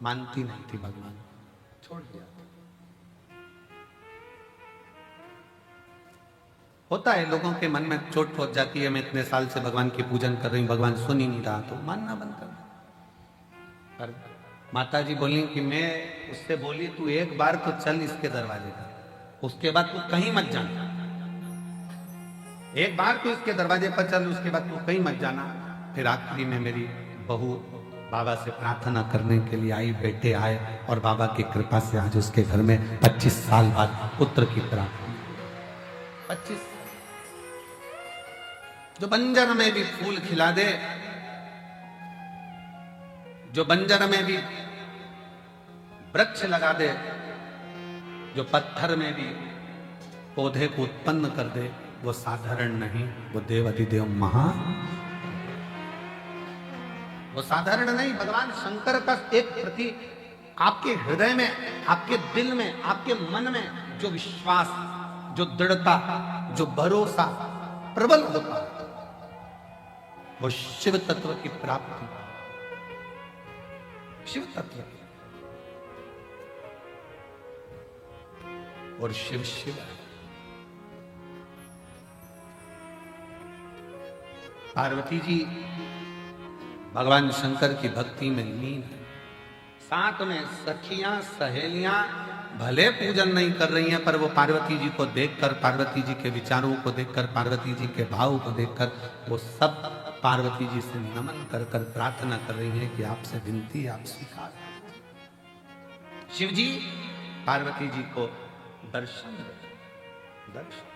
मानती नहीं थी भगवान, छोड़ दिया। होता है लोगों के मन में चोट पहुंच जाती है, मैं इतने साल से भगवान की पूजन कर रही हूं, भगवान सुन ही नहीं रहा, तो मानना बंद कर। पर माता जी बोली कि मैं उससे बोली तू एक बार तो चल इसके दरवाजे पर, उसके बाद तू कहीं मत जाना। एक बार तू इसके दरवाजे पर चल, उसके बाद तू कहीं मत जाना। फिर आखिरी में मेरी बहू बाबा से प्रार्थना करने के लिए आई, बेटे आए, और बाबा की कृपा से आज उसके घर में 25 साल बाद पुत्र की प्राप्ति। 25। जो बंजर में भी फूल खिला दे, जो बंजर में भी वृक्ष लगा दे, जो पत्थर में भी पौधे को उत्पन्न कर दे, वो साधारण नहीं, वो देवाधिदेव महा, वो साधारण नहीं। भगवान शंकर का एक प्रतीक आपके हृदय में, आपके दिल में, आपके मन में जो विश्वास, जो दृढ़ता, जो भरोसा प्रबल होता है, वो शिव तत्व की प्राप्ति, शिव तत्व की। और शिव शिव है। पार्वती जी भगवान शंकर की भक्ति में लीन है। साथ में सखियां सहेलियां भले पूजन नहीं कर रही हैं, पर वो पार्वती जी को देखकर, पार्वती जी के विचारों को देखकर, पार्वती जी के भाव को देखकर, वो सब पार्वती जी से नमन कर कर प्रार्थना कर रही हैं कि आपसे विनती, आप स्वीकार। शिव जी पार्वती जी को दर्शन दर्शन।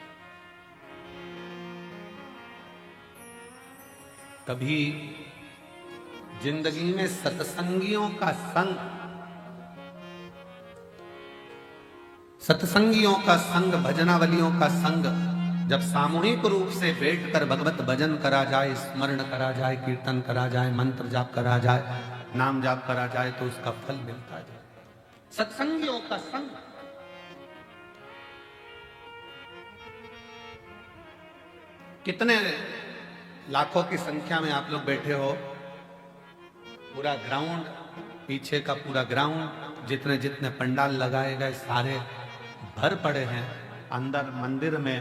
कभी जिंदगी में सत्संगियों का संग, सत्संगियों का संग, भजनावलियों का संग जब सामूहिक रूप से बैठकर भगवत भजन करा जाए, स्मरण करा जाए, कीर्तन करा जाए, मंत्र जाप करा जाए, नाम जाप करा जाए, तो उसका फल मिलता जाए। सत्संगियों का संग। कितने लाखों की संख्या में आप लोग बैठे हो, पूरा ग्राउंड, पीछे का पूरा ग्राउंड, जितने जितने पंडाल लगाए गए सारे भर पड़े हैं। अंदर मंदिर में,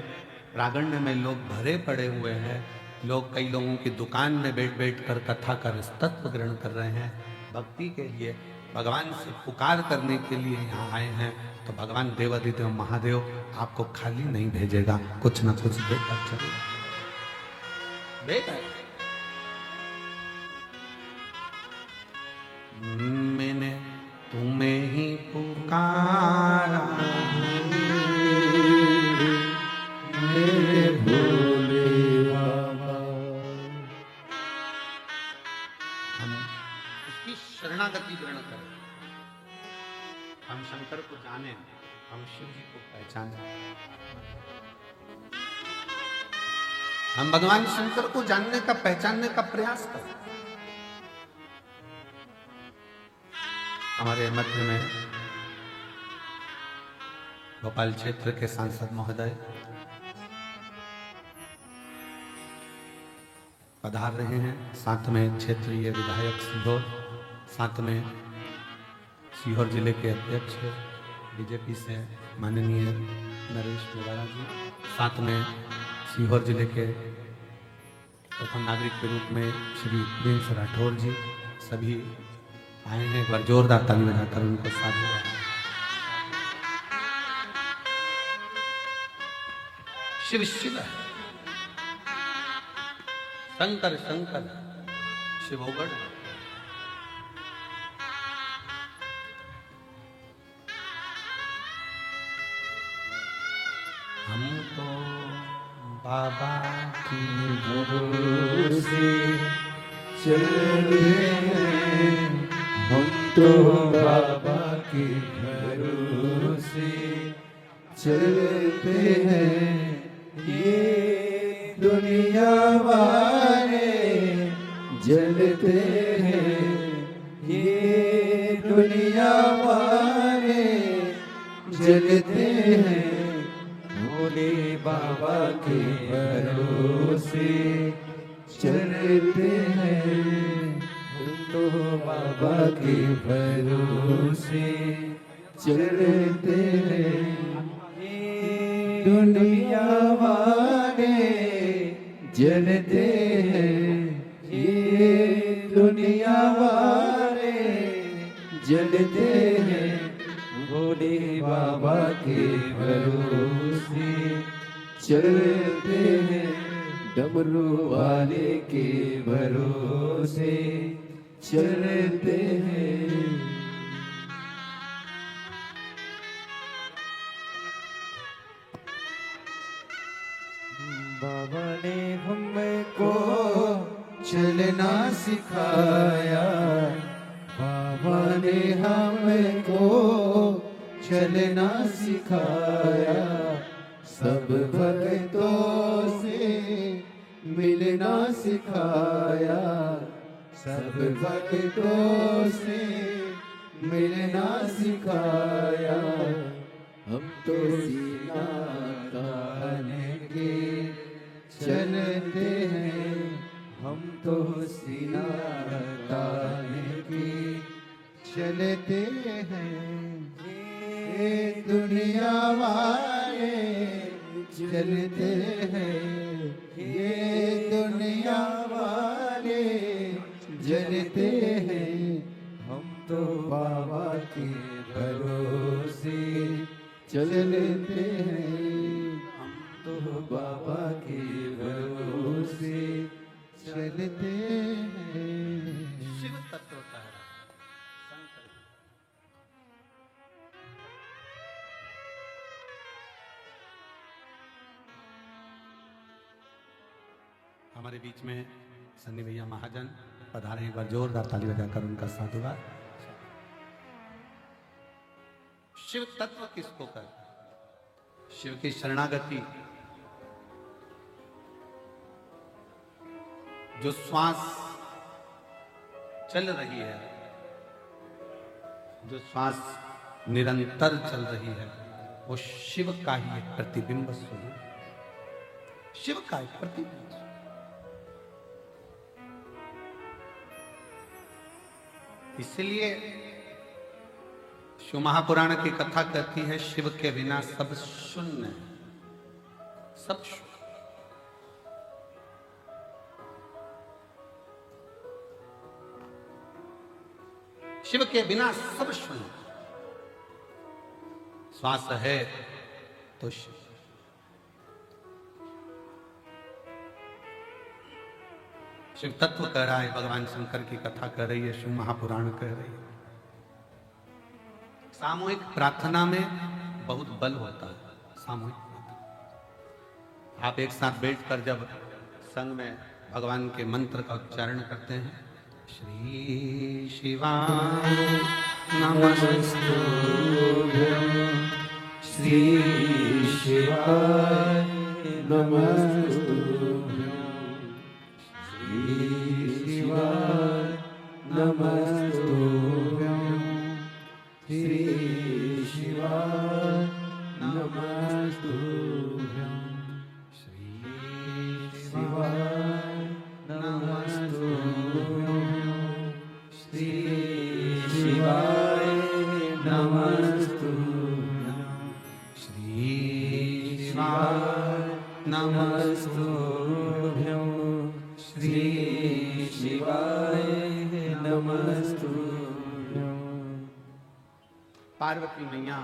प्रांगण में लोग भरे पड़े हुए हैं। लोग, कई लोगों की दुकान में बैठ बैठ कर कथा का तत्व ग्रहण कर रहे हैं, भक्ति के लिए, भगवान से पुकार करने के लिए यहाँ आए हैं। तो भगवान देवाधिदेव महादेव आपको खाली नहीं भेजेगा, कुछ ना कुछ देकर चलेगा, देगा। मैंने तुम्हें ही पुकारा, मेरे भोले बाबा। हम उसकी शरणागति ग्रहण करें, हम शंकर को जाने, हम शिव जी को पहचाने, हम भगवान शंकर को जानने का, पहचानने का प्रयास करें। हमारे मध्य में भोपाल क्षेत्र के सांसद महोदय पधार रहे हैं, साथ में क्षेत्रीय विधायक सीहोर, साथ में सीहोर जिले के अध्यक्ष बीजेपी से माननीय नरेश मेवाड़ा जी, साथ में सीहोर जिले के प्रथम नागरिक के रूप में श्री प्रिंस राठौर जी, सभी आए हैं। एक बार जोरदार ताली बजाकर उनको साथ। शिव शिव है, शंकर शंकर, शिवोगढ़। हमको बाबा की भरोसे चलते हैं, हम तो बाबा के भरोसे चलते हैं। ये दुनिया वाले जलते हैं, ये दुनिया वाले जलते हैं। भोले बाबा के भरोसे चलते हैं, हम तो बाबा के भरोसे चलते हैं। ये दुनिया वाले जलते हैं, ये दुनिया वाले जलते हैं। भोले बाबा के भरोसे चलते हैं, डमरू वाले के भरोसे चलते हैं। बाबा ने हमको चलना सिखाया, बाबा ने हमको चलना सिखाया। सब भक्तों से मिलना सिखाया, सब भक्तों से मिलना सिखाया। हम तो सीना तान के चलते हैं, हम तो सीना तान के चलते हैं। ये दुनिया वाले चलते हैं, ये दुनिया वाले जलते हैं। हम तो बाबा के भरोसे चलते हैं, हम तो बाबा के भरोसे चलते हैं। शिव तत्व का है संकल्प। हमारे बीच में सन्नी भैया महाजन पधारे, एक बार जोरदार ताली बजाकर उनका साधुवाद। शिव तत्व किसको कर, शिव की शरणागति, जो श्वास चल रही है, जो श्वास निरंतर चल रही है, वो शिव का ही एक प्रतिबिंब स्वरूप, शिव का एक प्रतिबिंब। इसलिए शिव महापुराण की कथा कहती है, शिव के बिना सब शून्य है, सब शून्य। शिव के बिना सब शून्य। श्वास है तो शिव। शिव तत्व कह रहा है, भगवान शंकर की कथा कर रही है, शिव महापुराण कह रही है। सामूहिक प्रार्थना में बहुत बल होता है। सामूहिक प्रार्थना, आप एक साथ बैठकर जब संग में भगवान के मंत्र का उच्चारण करते हैं, श्री शिवाय नमस्तुभ्यं, श्री शिवाय नमस्तुभ्यं, श्री शिवाय नमस्तुभ्यं, श्री शिवाय नमस्तुभ्यं, श्री शिवाय नमस्तुभ्यं, श्री शिवाय नमस्तुभ्यं, श्री शिवाय नमस्तुभ्यं, श्री शिवाय नमस्तुभ्यं। पार्वती मैया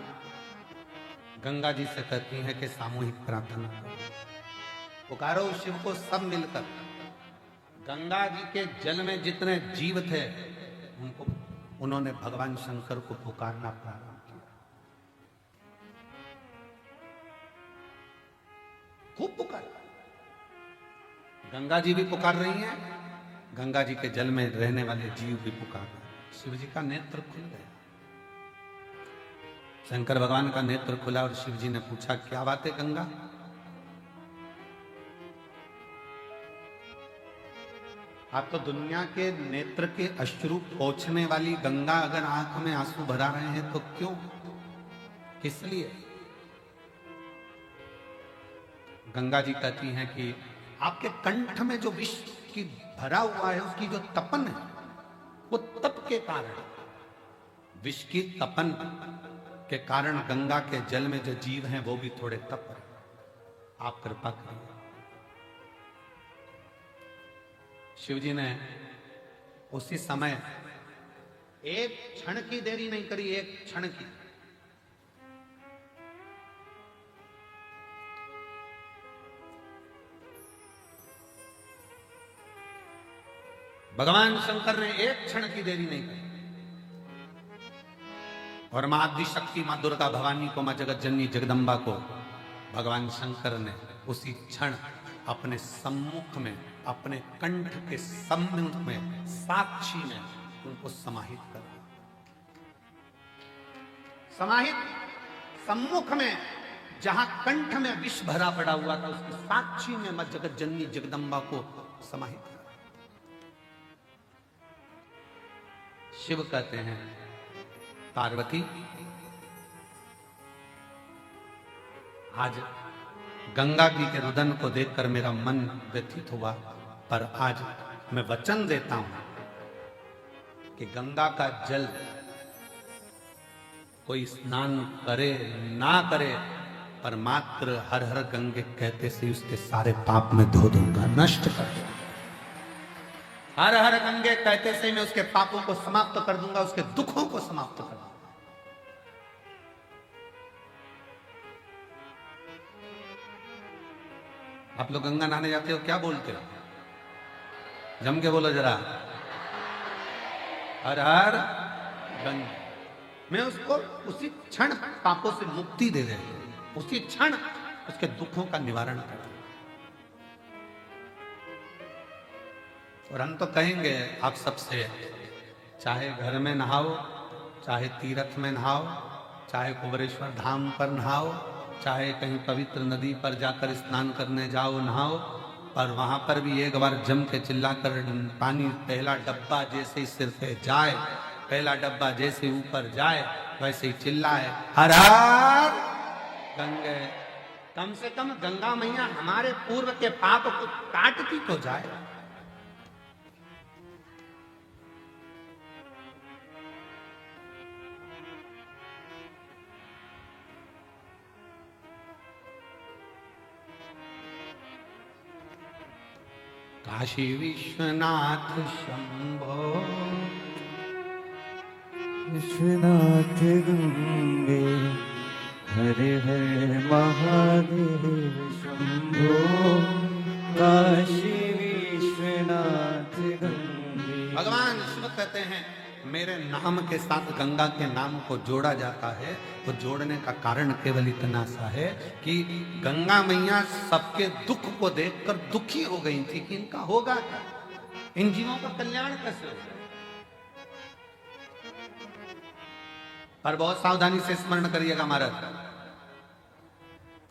गंगा जी से कहती है कि सामूहिक प्रार्थना पुकारो शिव को, सब मिलकर। गंगा जी के जल में जितने जीव थे उनको, उन्होंने भगवान शंकर को पुकारना प्रारंभ किया। खूब पुकार, गंगा जी भी पुकार रही हैं, गंगा जी के जल में रहने वाले जीव भी पुकार रहे हैं। शिव जी का नेत्र खुल गया, शंकर भगवान का नेत्र खुला और शिव जी ने पूछा, क्या बात है गंगा? आप तो दुनिया के नेत्र के अश्रु पोंछने वाली गंगा, अगर आंख में आंसू भरा रहे हैं तो क्यों, किस लिए? गंगा जी कहती हैं कि आपके कंठ में जो विष की भरा हुआ है, उसकी जो तपन है वो तप के कारण, विष की तपन के कारण गंगा के जल में जो जीव हैं वो भी थोड़े तप रहे। आप कृपा करिए। शिव जी ने उसी समय एक क्षण की देरी नहीं करी, एक क्षण की। भगवान शंकर ने एक क्षण की देरी नहीं करी और मां आदिशक्ति, मां दुर्गा भवानी को, मां जगत जननी जगदम्बा को भगवान शंकर ने उसी क्षण अपने सम्मुख में, अपने कंठ के सम्मुख में, साक्षी में उनको समाहित कर दिया। समाहित सम्मुख में, जहां कंठ में विष भरा पड़ा हुआ था, उसकी साक्षी में मां जगत जननी जगदम्बा को समाहित कर। शिव कहते हैं, पार्वती आज गंगा जी के रुदन को देखकर मेरा मन व्यथित हुआ, पर आज मैं वचन देता हूं कि गंगा का जल कोई स्नान करे ना करे, पर मात्र हर हर गंगे कहते से उसके सारे पाप में धो दूंगा, नष्ट कर दूंगा। हर हर गंगे कहते से मैं उसके पापों को समाप्त कर दूंगा, उसके दुखों को समाप्त कर दूंगा। आप लोग गंगा नहाने जाते हो, क्या बोलते हो? जम के बोलो जरा, हर हर गंगा। मैं उसको उसी क्षण पापों से मुक्ति दे दे, उसी क्षण उसके दुखों का निवारण कर। और हम तो कहेंगे आप सबसे, चाहे घर में नहाओ, चाहे तीर्थ में नहाओ, चाहे कुबेरेश्वर धाम पर नहाओ, चाहे कहीं पवित्र नदी पर जाकर स्नान करने जाओ, नहाओ, पर वहां पर भी एक बार जम के चिल्लाकर पानी पहला डब्बा जैसे ही सिर पे जाए, पहला डब्बा जैसे ऊपर जाए, वैसे ही चिल्लाए, हर हर गंगे। कम से कम गंगा मैया हमारे पूर्व के पाप को काटती तो जाए। काशी विश्वनाथ शंभो, विश्वनाथ गंगे, हरे हरे महादेव शंभो। काशी विश्वनाथ गंगे। भगवान शिव कहते हैं, मेरे नाम के साथ गंगा के नाम को जोड़ा जाता है, तो जोड़ने का कारण केवल इतना सा है कि गंगा मैया सबके दुख को देखकर दुखी हो गई थी कि इनका होगा क्या, इन जीवों का कल्याण कैसे होगा। पर बहुत सावधानी से स्मरण करिएगा महाराज,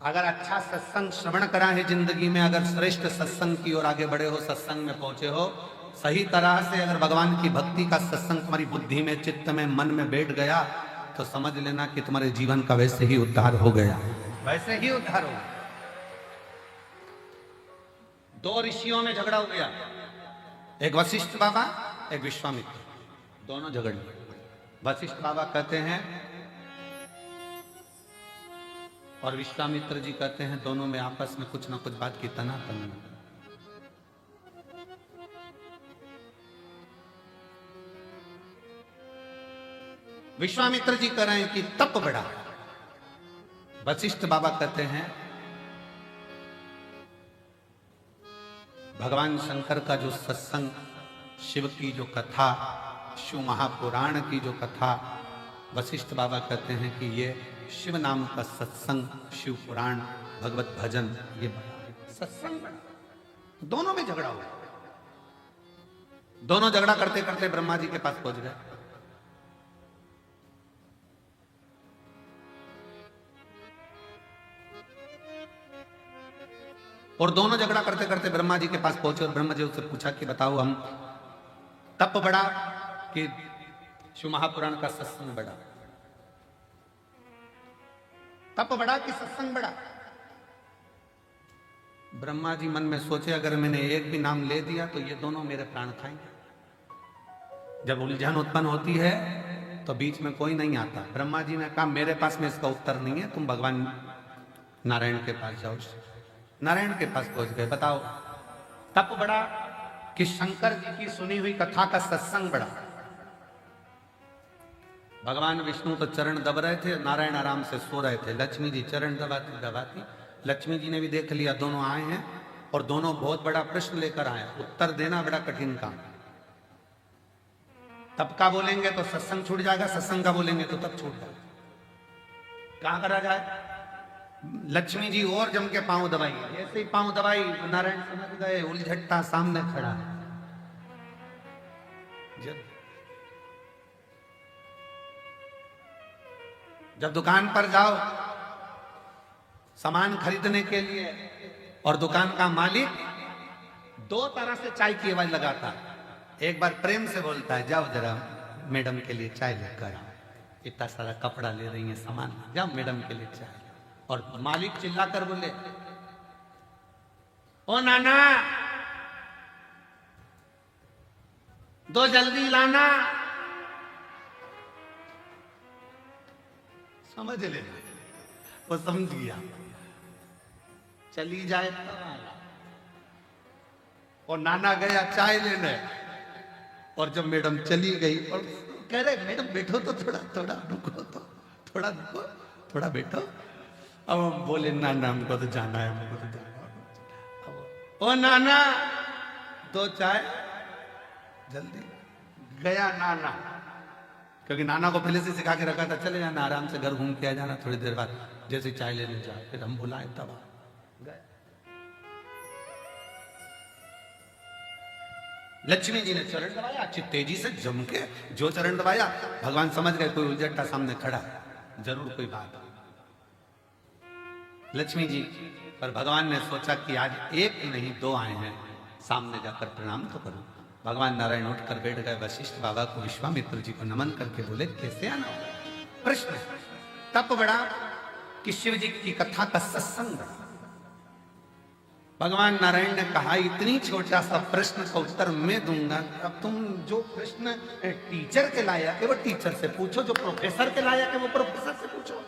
अगर अच्छा सत्संग श्रवण करा है जिंदगी में, अगर श्रेष्ठ सत्संग की ओर आगे बढ़े हो, सत्संग में पहुंचे हो, सही तरह से अगर भगवान की भक्ति का सत्संग तुम्हारी बुद्धि में, चित्त में, मन में बैठ गया, तो समझ लेना कि तुम्हारे जीवन का वैसे ही उद्धार हो गया, वैसे ही उद्धार हो गया। दो ऋषियों में झगड़ा हो गया, एक वशिष्ठ बाबा, एक विश्वामित्र, दोनों झगड़ लिए। वशिष्ठ बाबा कहते हैं और विश्वामित्र जी कहते हैं, दोनों में आपस में कुछ ना कुछ बात की तनातनी। विश्वामित्र जी कह रहे हैं कि तप बढ़ा, वशिष्ठ बाबा कहते हैं भगवान शंकर का जो सत्संग, शिव की जो कथा, शिव महापुराण की जो कथा, वशिष्ठ बाबा कहते हैं कि ये शिव नाम का सत्संग, शिव पुराण, भगवत भजन, ये सत्संग बड़ा। दोनों में झगड़ा हुआ, दोनों झगड़ा करते करते ब्रह्मा जी के पास पहुंच गए। और दोनों झगड़ा करते करते ब्रह्मा जी के पास पहुंचे और ब्रह्मा जी उससे पूछा कि बताओ, हम तप बढ़ा कि शिव महापुराण का सत्संग बढ़ा? तप बढ़ा कि सत्संग बढ़ा? ब्रह्मा जी मन में सोचे, अगर मैंने एक भी नाम ले दिया तो ये दोनों मेरे प्राण खाएंगे। जब उलझन उत्पन्न होती है तो बीच में कोई नहीं आता। ब्रह्मा जी ने कहा मेरे पास में इसका उत्तर नहीं है, तुम भगवान नारायण के पास जाओ। नारायण के पास पहुंच गए। बताओ तप बड़ा कि शंकर जी की सुनी हुई कथा का सत्संग बड़ा। भगवान विष्णु तो चरण दब रहे थे, नारायण आराम से सो रहे थे। लक्ष्मी जी चरण दबाती दबाती, लक्ष्मी जी ने भी देख लिया दोनों आए हैं और दोनों बहुत बड़ा प्रश्न लेकर आए, उत्तर देना बड़ा कठिन काम। तब का बोलेंगे तो सत्संग छूट जाएगा, सत्संग का बोलेंगे तो तब छूट जाएगा। कहां करा जाए? लक्ष्मी जी और जम के पांव दबाई, ऐसे ही पांव दबाई, नारायण समझ गए उलझट्टा सामने खड़ा है। जब दुकान पर जाओ सामान खरीदने के लिए और दुकान का मालिक दो तरह से चाय की आवाज लगाता है। एक बार प्रेम से बोलता है जाओ जरा मैडम के लिए चाय लेकर आओ, इतना सारा कपड़ा ले रही है सामान, जाओ मैडम के लिए चाय। और मालिक चिल्लाकर बोले ओ नाना दो जल्दी लाना। समझ लेना, वो समझ गया। चली जाए और नाना गया चाय लेने, और जब मैडम चली गई और कह रहे मैडम बैठो तो थोड़ा थोड़ा रुको, तो थोड़ा रुको, थोड़ा बैठो। अब बोले नाना हमको तो जाना है, हमको तो जाना है। ओ नाना दो चाय जल्दी। गया नाना, क्योंकि नाना को पहले से सिखा के रखा था चले जाना आराम से घर घूम के आ जाना, थोड़ी देर बाद जैसे चाय लेने जाए। फिर हम बुलाए तब गए। लक्ष्मी जी ने चरण दबाया अच्छी तेजी से जम के, जो चरण दबाया भगवान समझ गए कोई उलझट्टा सामने खड़ा है, जरूर कोई बात। लक्ष्मी जी पर भगवान ने सोचा कि आज एक नहीं दो आए हैं, सामने जाकर प्रणाम तो करूं। भगवान नारायण उठकर बैठ गए। वशिष्ठ बाबा को विश्वामित्र जी को नमन करके बोले कैसे आना होगा? प्रश्न तप बड़ा कि शिव जी की कथा का सत्संग बड़ा। भगवान नारायण ने कहा इतनी छोटा सा प्रश्न का उत्तर मैं दूंगा, अब तुम जो प्रश्न टीचर के लायक है वो टीचर से पूछो, जो प्रोफेसर के लायक है वो प्रोफेसर से पूछो।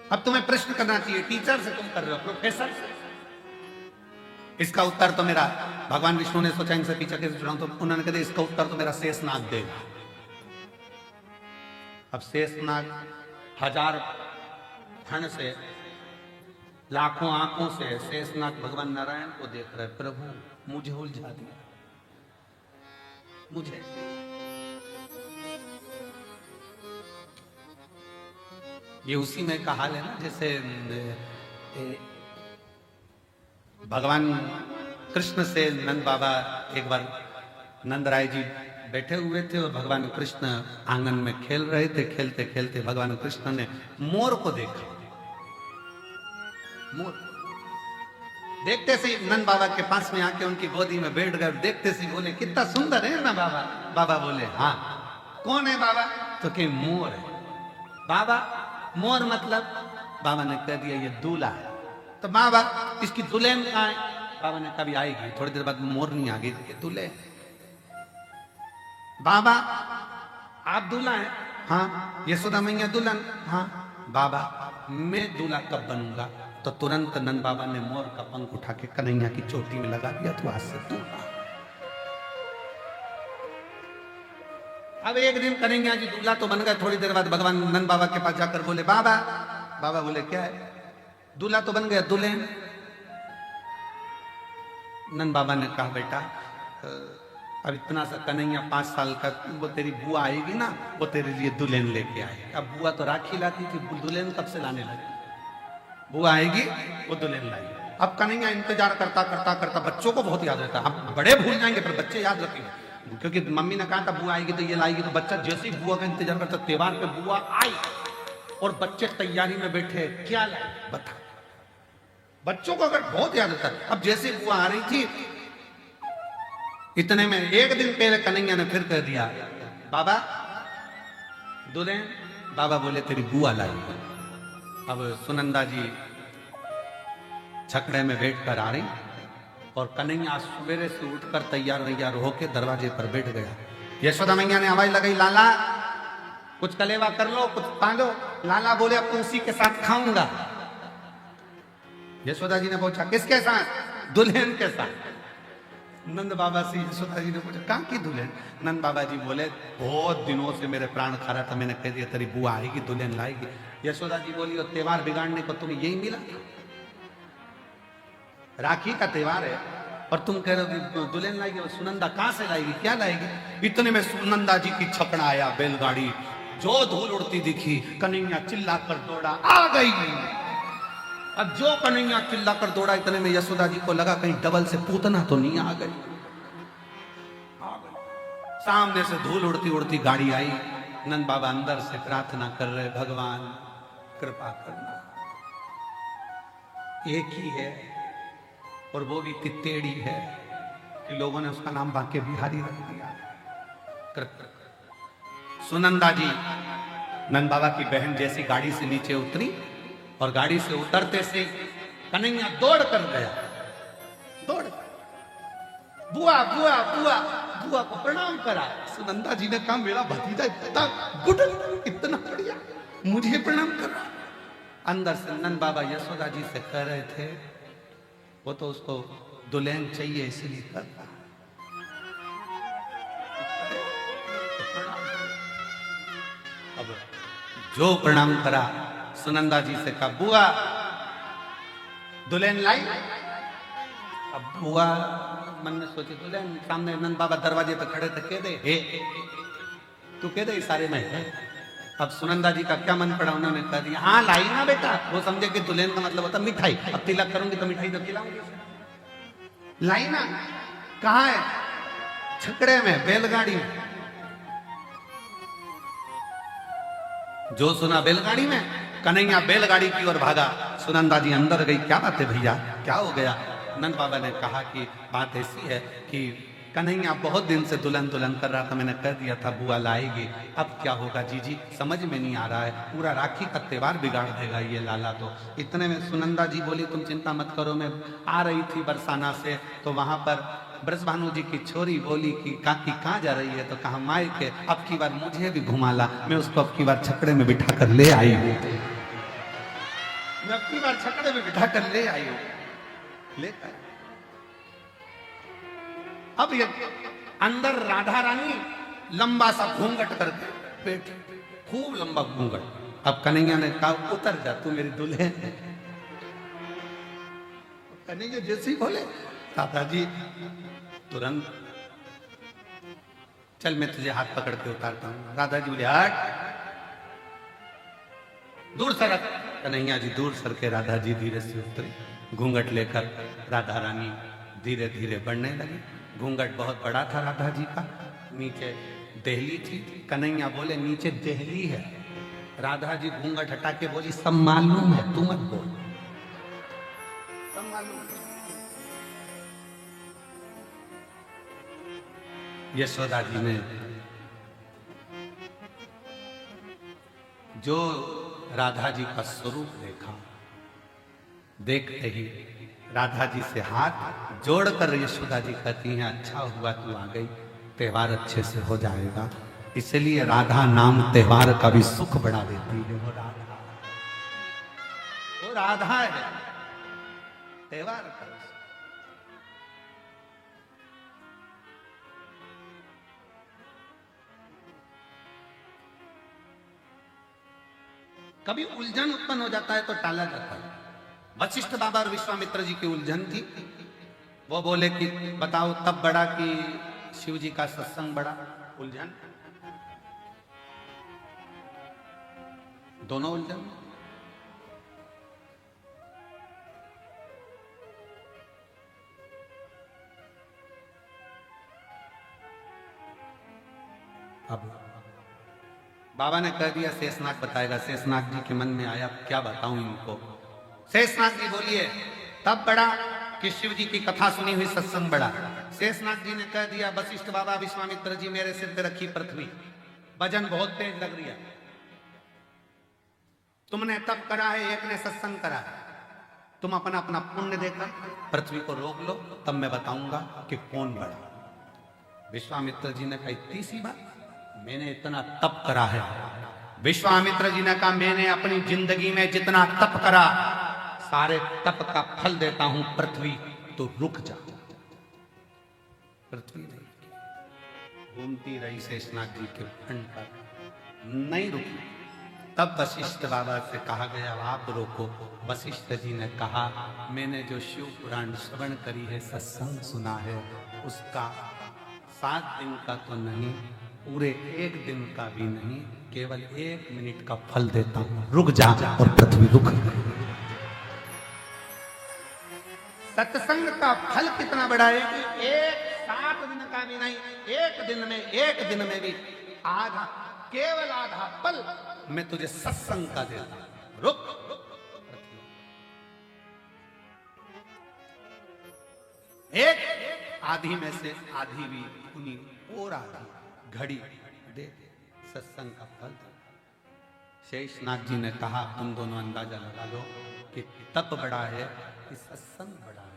अब तुम्हें प्रश्न करना चाहिए टीचर से, तुम कर रहे हो प्रोफेसर से। इसका उत्तर तो मेरा, भगवान विष्णु ने सोचा इनसे पीछे कैसे चुनाव, तो उन्होंने कहा इसका उत्तर तो मेरा शेषनाग देगा। अब शेषनाग हजार फण से लाखों आंखों से शेषनाग भगवान नारायण को देख रहे, प्रभु मुझे उलझा दिया, मुझे। ये उसी में का हाल है ना, जैसे भगवान कृष्ण से नंद बाबा, एक बार नंद राय जी बैठे हुए थे और भगवान कृष्ण आंगन में खेल रहे थे। खेलते खेलते भगवान कृष्ण ने मोर को देखा। मोर देखते से नंद बाबा के पास में आके उनकी गोदी में बैठ गए। देखते से बोले कितना सुंदर है ना बाबा। बाबा बोले हाँ। कौन है बाबा? तो के मोर है। बाबा मोर मतलब? बाबा ने कह दिया ये दूल्हा है। तो बाबा इसकी दुल्हन कहाँ है? बाबा ने कभी आएगी, थोड़ी देर बाद मोर नहीं आ गई, दूल्हे। बाबा आप दूल्हा है? हाँ। यशोदा मैया दुल्हन? हाँ। बाबा मैं दूल्हा कब बनूंगा? तो तुरंत नंद बाबा ने मोर का पंख उठा के कन्हैया की चोटी में लगा दिया, तो आज से दूल्हा। अब एक दिन कन्हैया जी दूल्हा तो बन गए। थोड़ी देर बाद भगवान नंद बाबा के पास जाकर बोले बाबा। बाबा बोले क्या है? दूल्हा तो बन गया, दुल्हन? नंद बाबा ने कहा बेटा अब इतना सा कन्हैया 5 साल का, वो तेरी बुआ आएगी ना, वो तेरे लिए दुल्हन लेके आएगी। अब बुआ तो राखी लाती थी, दुल्हन कब से लाने लगी? बुआ आएगी वो दुल्हन लाएगी। अब कन्हैया इंतजार करता करता करता, बच्चों को बहुत याद रहता है। हम बड़े भूल जाएंगे पर बच्चे याद रखेंगे, क्योंकि मम्मी ने कहा था बुआ आएगी तो ये लाएगी, तो बच्चा जैसे ही बुआ का इंतजार करता, त्योहार पे बुआ आई और बच्चे तैयारी में बैठे, क्या लाए बता। बच्चों को अगर बहुत याद रहता है। अब जैसे बुआ आ रही थी, इतने में एक दिन पहले कन्हैया ने फिर कह दिया बाबा दुल्हन। बाबा बोले तेरी बुआ लाई। अब सुनंदा जी छकड़े में बैठकर आ रही और कन्हैया सवेरे से उठकर तैयार वैयार होके दरवाजे पर बैठ गया। यशोदा मैया ने आवाज लगाई, लाला कुछ कलेवा कर लो, कुछ पालो। लाला बोले अब तो उसी के साथ खाऊंगा। यशोदा जी ने पूछा किसके साथ? दुल्हन के साथ। नंद बाबा से यशोदा जी ने पूछा कहाँ की दुल्हन? नंद बाबा जी बोले बहुत दिनों से मेरे प्राण खा रहा था, मैंने कह दिया तेरी बुआ आएगी, दुल्हन लाएगी। यशोदा जी बोली और त्योहार बिगाड़ने को तुम्हें यही मिला था? राखी का त्योहार है और तुम कह रहे हो दुल्हन लाएगी? और सुनंदा कहां से लाएगी, क्या लाएगी? इतने में सुनंदा जी की छकड़ा आया, बैलगाड़ी, जो धूल उड़ती दिखी, कन्हैया चिल्ला कर दौड़ा, आ गई। अब जो कन्हैया चिल्ला कर दौड़ा, इतने में यशोदा जी को लगा कहीं डबल से पूतना तो नहीं आ गई। सामने से धूल उड़ती उड़ती गाड़ी आई। नंद बाबा अंदर से प्रार्थना कर रहे, भगवान कृपा करना, एक ही है और वो भी तित्तेड़ी है कि लोगों ने उसका नाम बांके बिहारी रख दिया। सुनंदा जी नंद बाबा की बहन जैसी गाड़ी से नीचे उतरी और गाड़ी से उतरते से कन्हैया दौड़ कर गया, दौड़ बुआ बुआ बुआ बुआ को प्रणाम करा। सुनंदा जी ने कहा मेरा भतीजा इतना गुड, इतना बढ़िया, मुझे प्रणाम कर रहा। अंदर से नंद बाबा यशोदा जी से कह रहे थे वो तो उसको दुल्हन चाहिए इसलिए कर रहा। अब जो प्रणाम करा, सुनंदा जी से कहा बुआ दुल्हन लाई। अब बुआ मन में सोचे दुल्हन, सामने नंद बाबा दरवाजे पे खड़े थे, कह दे हे, तू कह दे इशारे में है। अब सुनंदा जी का क्या मन पड़ा, उन्होंने कह दिया हाँ लाई ना बेटा। वो समझे कि दुल्हन का मतलब होता मिठाई, अब तिलक करूंगी तो मिठाई तो खिलाऊंगी। लाई ना कहाँ है? छकड़े में, बैलगाड़ी में। जो सुना बैलगाड़ी में, कन्हैया बैलगाड़ी की ओर भागा। सुनंदा जी अंदर गई, क्या बात है भैया, क्या हो गया? नंद बाबा ने कहा कि बात ऐसी है कि कन्हैया बहुत दिन से दुल्हन दुल्हन कर रहा था, मैंने कह दिया था बुआ लाएगी, अब क्या होगा जीजी समझ में नहीं आ रहा है, पूरा राखी का त्योहार बिगाड़ देगा ये लाला तो। इतने में सुनंदा जी बोली तुम चिंता मत करो, मैं आ रही थी बरसाना से तो वहां पर ब्रजभानु जी की छोरी बोली कि काकी कहाँ जा रही है, तो कहा माई के, अब की बार मुझे भी घुमा ला, मैं उसको अब की बार छकड़े में बिठा कर ले आई हूँ, मैं अब की बार छकड़े में बिठा कर ले आई हूँ, लेकर। अब ये अंदर राधा रानी लंबा सा घूंघट करके बैठ, खूब लंबा घूंघट। अब कन्हैया ने कहा उतर जा, तू मेरी दुल्हन है। कन्हैया जैसे ही बोले राधा जी तुरंत चल मैं तुझे हाथ पकड़ के उतारता हूं। राधा जी बोले हट, दूर सरक। कन्हैया जी दूर सर के राधा जी धीरे से उतरे, घूंघट लेकर राधा रानी धीरे धीरे बढ़ने लगी। घूंघट बहुत बड़ा था राधा जी का, नीचे देहली थी। कन्हैया बोले नीचे देहली है। राधा जी घूंघट हटा के बोली सब मालूम है, तू मत बोल, सब मालूम है। यशोदा जी ने जो राधा जी का स्वरूप देखा, देखते ही राधा जी से हाथ जोड़कर यशोदा जी कहती हैं अच्छा हुआ तू आ गई, त्योहार अच्छे से हो जाएगा। इसलिए राधा नाम त्योहार का भी सुख बढ़ा देती है। वो राधा है त्योहार का। कभी उलझन उत्पन्न हो जाता है तो टाला जाता है। वशिष्ठ बाबा और विश्वामित्र जी की उलझन थी। वो बोले कि बताओ तब बड़ा कि शिव जी का सत्संग बड़ा। उलझन, दोनों उलझन। अब बाबा ने कह दिया शेषनाग बताएगा। शेषनाग जी के मन में आया क्या बताऊं इनको। शेषनाग जी बोलिए तब बड़ा कि शिव जी की कथा सुनी हुई सत्संग बड़ा। शेषनाग जी ने कह दिया वशिष्ठ बाबा विश्वामित्र जी मेरे सिर पे रखी पृथ्वी, वजन बहुत तेज लग रही है, तुमने तब करा है, एक ने सत्संग करा है। तुम अपना अपना पुण्य देकर पृथ्वी को रोक लो, तब मैं बताऊंगा कि कौन बड़ा। विश्वामित्र जी ने कहा, इतनी सी बात, मैंने इतना तप करा है। विश्वामित्र जी ने कहा, मैंने अपनी जिंदगी में जितना तप करा, सारे तप का फल देता हूं पृथ्वी, तो रुक जा। पृथ्वी नहीं घूमती रही शेषनाग जी के खंड पर, नहीं रुकी। तब वशिष्ठ बाबा से कहा गया, आप रोको। वशिष्ठ जी ने कहा, मैंने जो शिव पुराण श्रवण करी है, सत्संग सुना है, उसका 7 दिन का तो नहीं, पूरे 1 दिन का भी नहीं, केवल 1 मिनट का फल देता हूं, रुक जा। और पृथ्वी रुक गई। सत्संग का फल कितना बड़ा है कि 7 दिन का भी नहीं, 1 दिन में भी आधा, केवल आधा पल मैं तुझे सत्संग का देता हूं, रुक। एक आधी में से आधी भी उन्हीं और आधी घड़ी दे सत्संग का फल। शेषनाग जी ने कहा, तुम दोनों अंदाजा लगा लो कि तप बड़ा है कि सत्संग बड़ा है।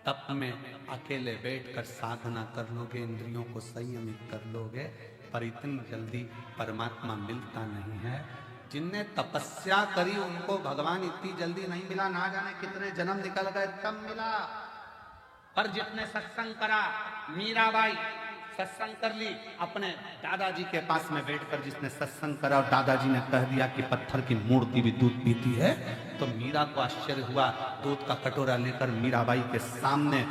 तप में अकेले बैठकर साधना कर लोगे, इंद्रियों को संयमित कर लोगे, पर इतनी जल्दी परमात्मा मिलता नहीं है। जिनने तपस्या करी उनको भगवान इतनी जल्दी नहीं मिला, ना जाने कितने जन्म निकल गए तब मिला। पर जितने सत्संग करा, मीराबाई सत्संग कर ली, अपने दादाजी के पास में बैठकर जिसने सत्संग करा और दादाजी ने कह दिया कि पत्थर की मूर्ति भी दूध पीती है, तो मीरा को आश्चर्य हुआ। दूध का कटोरा लेकर मीराबाई के सामने,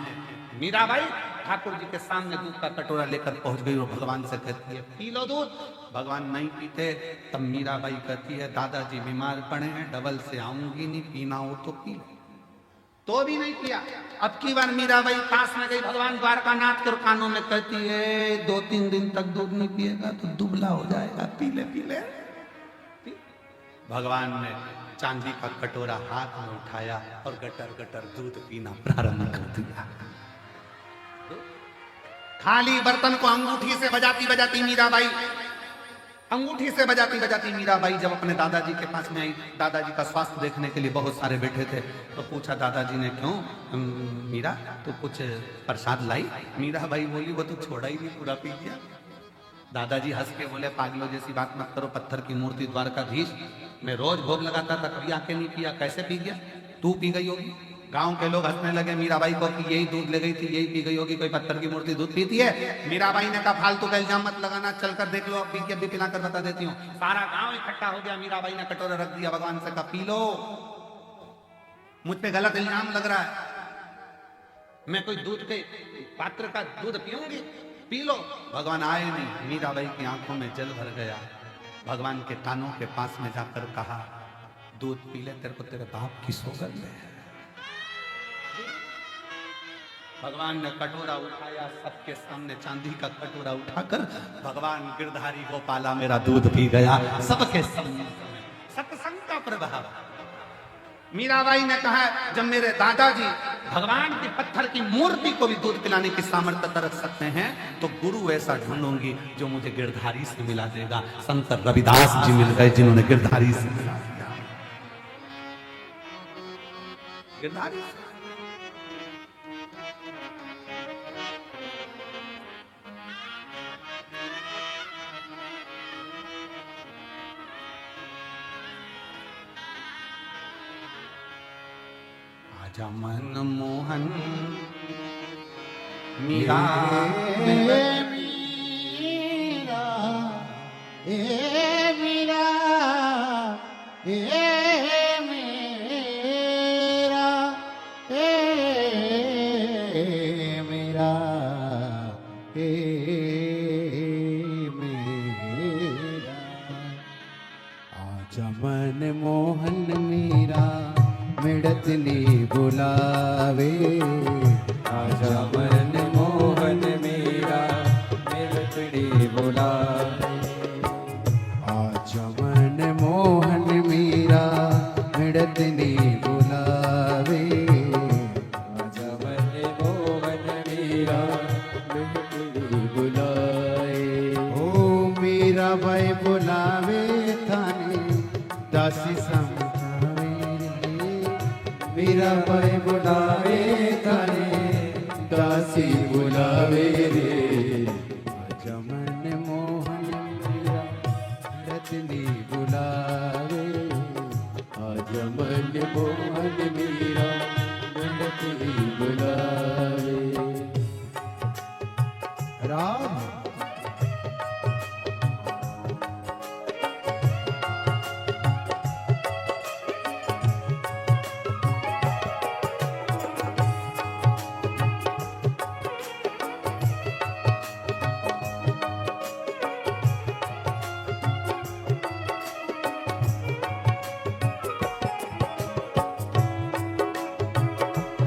मीराबाई ठाकुर जी के सामने दूध का कटोरा लेकर पहुंच गई और भगवान से कहती है, पी लो दूध। भगवान नहीं पीते। तब मीराबाई कहती है, दादाजी बीमार पड़े हैं, डबल से आऊंगी नहीं, पीना हो तो पी लो। तो भी नहीं पिया। अब की बार मीराबाई पास में गई भगवान द्वारकानाथ के, कानों में कहती है, 2-3 दिन तक दूध नहीं पिएगा तो दुबला हो जाएगा, पी ले पी ले। भगवान ने चांदी का कटोरा हाथ में उठाया और गटर गटर दूध पीना प्रारंभ कर दिया। खाली बर्तन को अंगूठी से बजाती बजाती मीराबाई, अंगूठी से बजाती बजाती मीराबाई जब अपने दादाजी के पास में आई, दादाजी का स्वास्थ्य देखने के लिए बहुत सारे बैठे थे, तो पूछा दादाजी ने, क्यों मीरा तो कुछ प्रसाद लाई? मीराबाई बोली, वो तो छोड़ा ही नहीं, पूरा पी गया। दादाजी हंस के बोले, पागलों जैसी बात मत करो, पत्थर की मूर्ति द्वारकाधीश, मैं रोज भोग लगाता था, कभी आके नहीं पिया, कैसे पी गया? तू पी गई होगी। गांव के लोग हंसने लगे मीराबाई को कि यही दूध ले गई थी, यही पी गई होगी, कोई पत्थर की मूर्ति दूध पीती है? मीराबाई ने कहा, फालतू का इल्जाम मत लगाना, चलकर देख लो, अब पी के भी पिलाकर बता देती हूँ। सारा गांव इकट्ठा हो गया, मीराबाई ने कटोरा रख दिया, भगवान से कहा, पी लो, मुझ पे गलत इल्जाम लग रहा है, मैं कोई दूध के पात्र का दूध पीऊंगी, पी लो। भगवान आए नहीं, मीराबाई की आंखों में जल भर गया। भगवान के कानों के पास में जाकर कहा, दूध पी ले, तेरे को तेरे बाप की सौगंध है। भगवान ने कटोरा उठाया, सबके सामने चांदी का कटोरा उठाकर भगवान गिरधारी गोपाला मेरा दूध पी गया, सबके सामने। सत्संग का प्रभाव। मीराबाई ने कहा, जब मेरे दादाजी भगवान की पत्थर की मूर्ति को भी दूध पिलाने की सामर्थ्यता रख सकते हैं, तो गुरु ऐसा ढूंढूंगी जो मुझे गिरधारी से मिला देगा। संत रविदास जी मिल गए जिन्होंने गिरधारी से मिला दिया। गिरधारी से आजा मन मोहन मीरा मीरा मीरा मेरा आजा मन मोहन मीरा मिड़तली बुलावे, आजा मन मोहन मीरा मिड़तली बुलावे, आजा मन मोहन मीरा मिड़तली बुलावे, आजा मन मोहन मीरा मिड़तली बुलाए। ओ मीरा भाई बुलावे थाने दासी समझावे रे, મીરાબાઈ બોલાવે તને દાસી બોલાવે રે આજા મને મોહન મીરા રતની બોલાવે આજા મને મોહન મીરા રતની બોલાવે રામ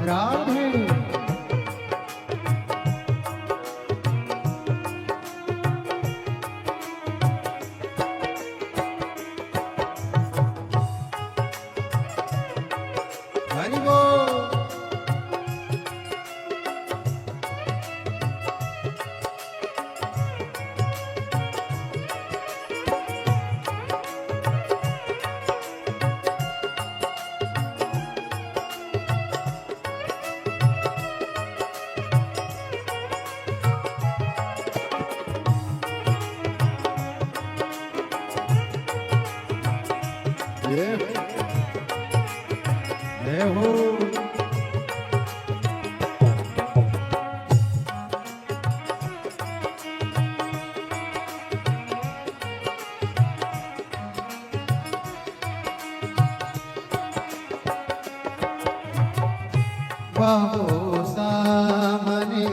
राधे हरि बोल जय हो बाबो सामने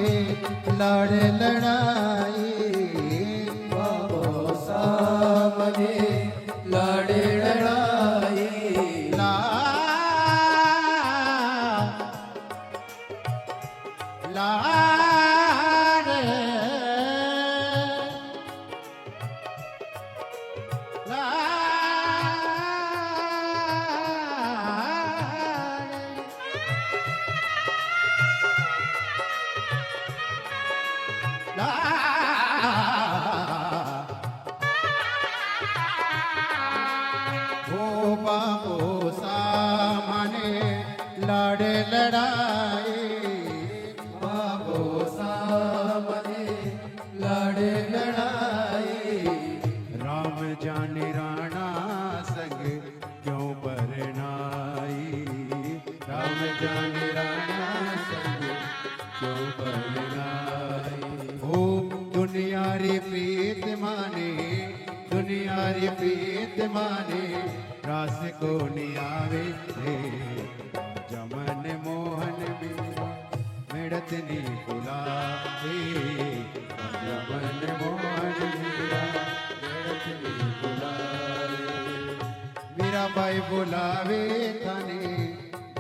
लड़ लड़ाई बाबो सामने लड़ लड़ाई बाबो सामने लड़े लड़ाई बाबो सामने लड़े लड़ाई राम जाने राणा संग क्यों बरनाई राम जाने राणा संग क्यों बरनाई ओ दुनिया रे प्रीत माने दुनिया रे प्रीत माने रास को नियावे रे जमन मोहन मीरा मेड़तनी बुलावे जमन मोहन मीरा मेड़तनी बुलावे मीराबाई बुलावे तने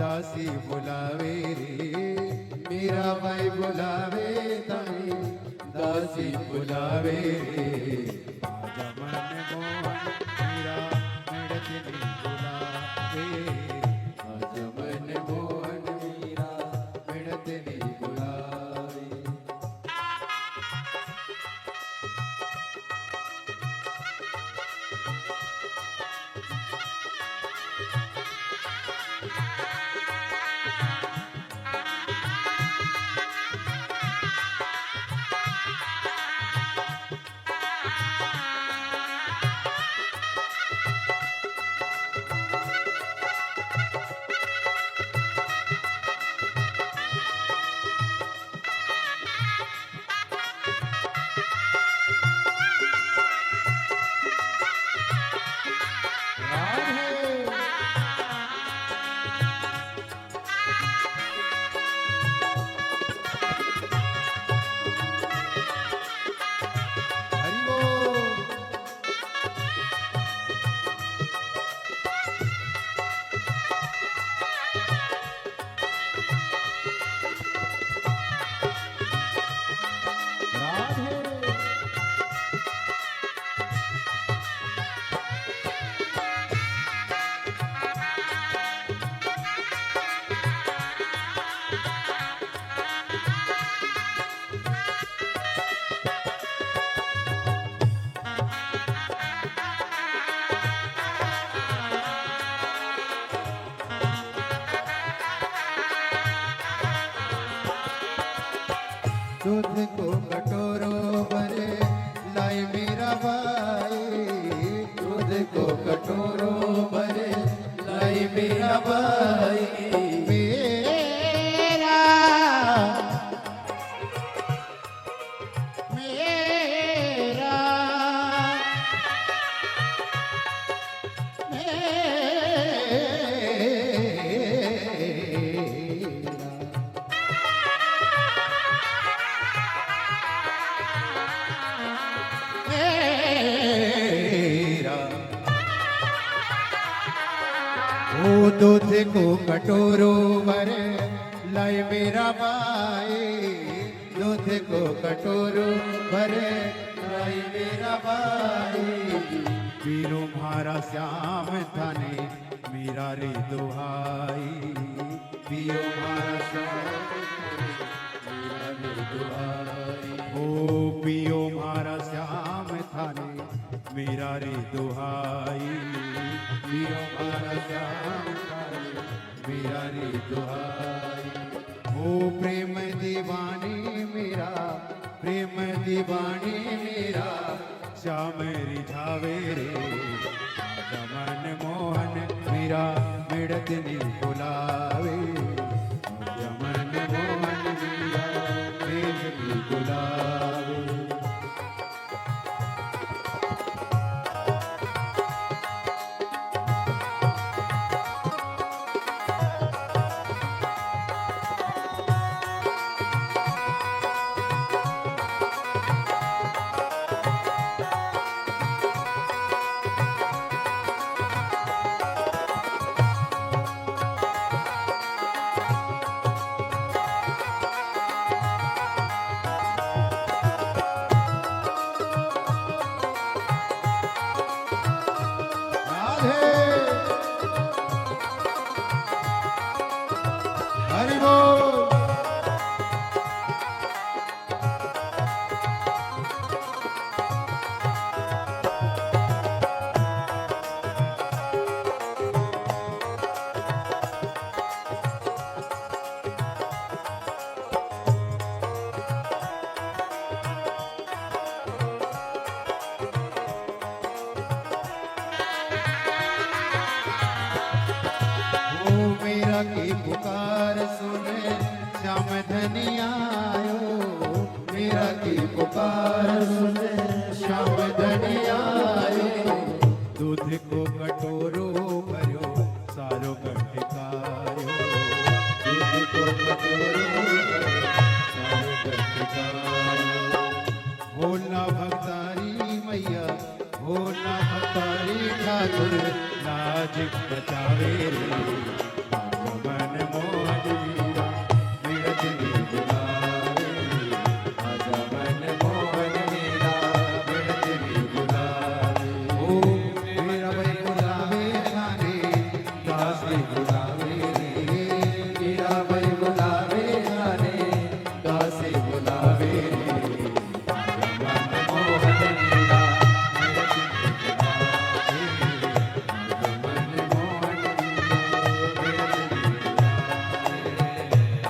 दासी बुलावे रे मीराबाई बुलावे तने दासी बुलावे रे जमन मोहन मीरा मेड़तनी बुलावे जमन मोहन मीरा मेड़तनी बुलावे दूध को कटोरों भरे लाई मेरा भाई, दूध को कटोरों भरे लाई मेरा भाई। मेरा मेरा मेरा वो दूध को कटोरों भरे लाई मेरा भाई, दूध को कटोरों भरे लाई मेरा भाई। पीरो मारा श्याम थाने मेरा रे दुहाई, पियो मारा श्याम मेरा रे दुहाई। ओ पियो मारा श्याम थाने मेरा रे दुहाई, पियो मारा श्याम थाने मेरा रे दुहाई। ओ प्रेम दीवानी मेरा, प्रेम दीवानी मेरा, श्याम रिझावे रे आजा मन मोहन मेरा मिड़त नी बुलावे, आजा मन मोहन मेरा मिड़त नी बुलावे। हरि बोल। ओ मेरा की पुकार सुने श्याम धनिया आयो, मेरा की पुकार सुने श्याम धनिया आयो। दूध को कटोरो भरो सारो गठकायो, दूध को कटोरो भरो सारो गठकायो। भोला भक्तारी मैया, भोला भक्तारी ठाकुर लाज बचावे रे आजा मन मोहन मेरा मिड़त नी बुलावे, आजा मन मोहन मेरा मिड़त नी बुलावे। ओ मेरा भाई बुलावे थाने दास नी बुलावे रे, मेरा भाई बुलावे थाने दास नी बुलावे रे, आजा मन मोहन मेरा मिड़त नी बुलावे,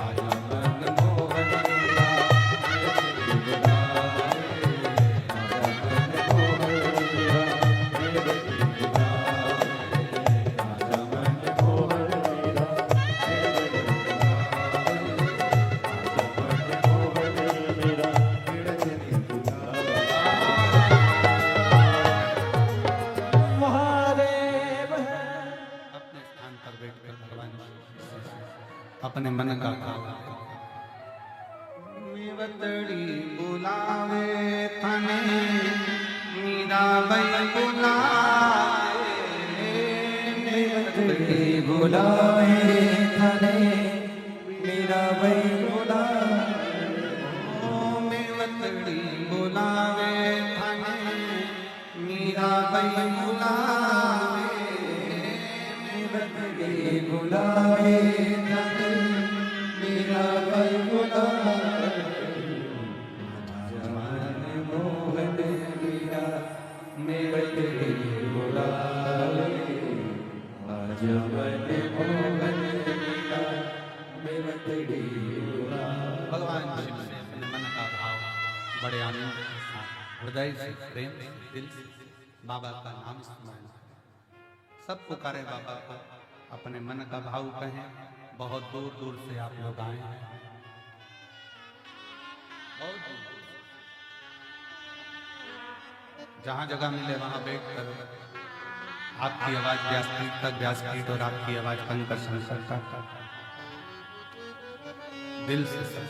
आजा मन मोहन अपने स्थान पर बैठकर भगवान अपने मन का काम मेवतड़ी बुलावे थाने मीरा बाई बुलावे, मेवतड़ी बुलावे थाने मेरा भाई बुलावे, ओ मेवतड़ी बुलावे थाने मीरा बाई बुलावे, मेवतड़ी बुलावे थाने मेरा भाई बुलावे। आजा मन मोहन मेरा मेवतड़ी बुलावे, आजा मन मोहन मेरा मेवतड़ी बड़े आनंद के साथ हृदय से प्रेम से दिल से बाबा का नाम स्मरण करें। सब पुकारे बाबा को, अपने मन का भाव कहें। बहुत दूर दूर से आप लोग आए हैं, बहुत दूर दूर से। जहां जगह मिले वहां बैठ कर आपकी आवाज व्यासपीठ तक, व्यासपीठ और आपकी आवाज पंकज शंकर तक दिल से सब।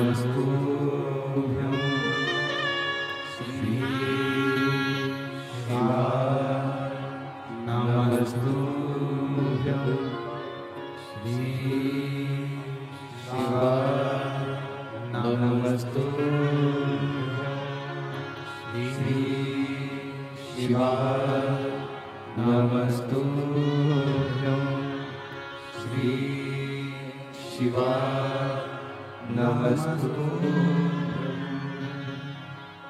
नमस्तुभ्यं श्री शिवाय, नमस्तुभ्यं श्री शिवाय, नमस्तुभ्यं श्री शिवाय, नमस्तुभ्यं श्री शिवाय, नमस्तुभ्यं।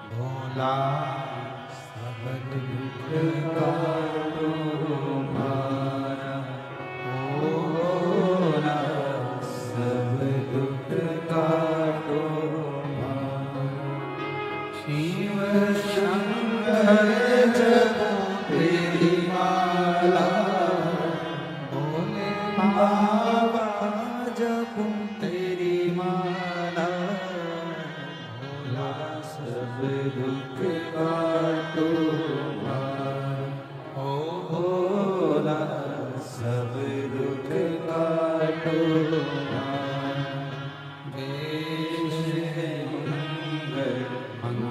भोला सब दुख काटो मारा, भोला सब दुख काटो मारा। शिव शंकर जपो तेरी माला, भोले बाबा जपो तेरी माला। भोला सब दुख काटो मारा, ओ भोला सब दुख काटो मारा। देश मंगल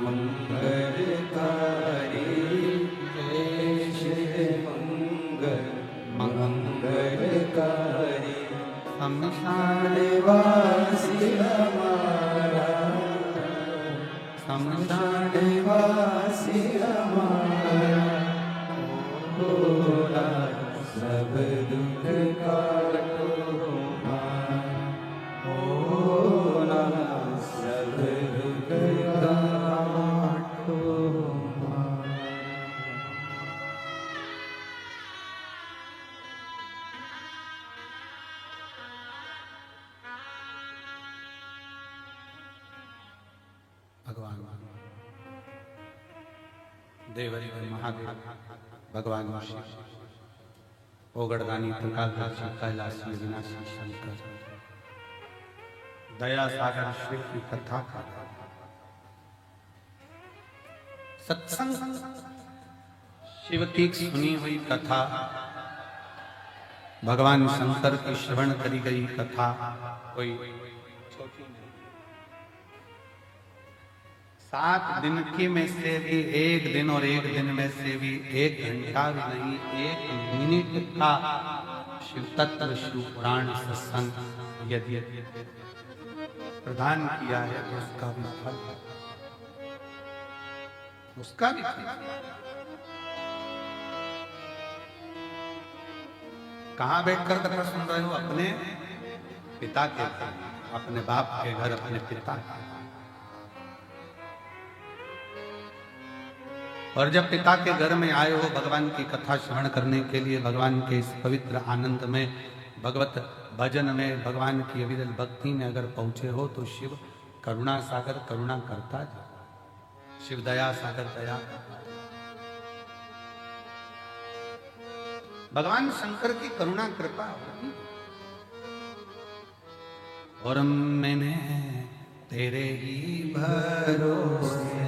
मंगलकारी, देश मंगल मंगलकारी। शमशान वासी हमारा, शमशान वासी हमारा। भोला सब दुख काटो मारा, भोला सब दुख काटो मारा। भगवान देवरी महादेव, भगवान शिव, ओगड़दानी प्रकाश कैलाशी विनाशी शंकर, दया सागर शिव की कथा का सत्संग, शिव की सुनी हुई कथा, भगवान शंकर की श्रवण करी गई कथा कोई छोटी नहीं। 7 दिन की में से भी 1 दिन और 1 दिन में से भी 1 घंटा भी नहीं, 1 मिनट का शिव तत्व शिव पुराण सत्संग यदि प्रदान किया है तो उसका भी फल, उसका भी फल। कहां बैठकर कथा सुन रहे हो? अपने पिता के घर, अपने बाप के घर, अपने पिता के। और जब पिता के घर में आए हो भगवान की कथा श्रवण करने के लिए, भगवान के इस पवित्र आनंद में, भगवत भजन में, भगवान की अविरल भक्ति में अगर पहुंचे हो तो शिव करुणा सागर करुणा करता है, शिव दया सागर दया। भगवान शंकर की करुणा कृपा होती। और मैंने तेरे ही भरोसे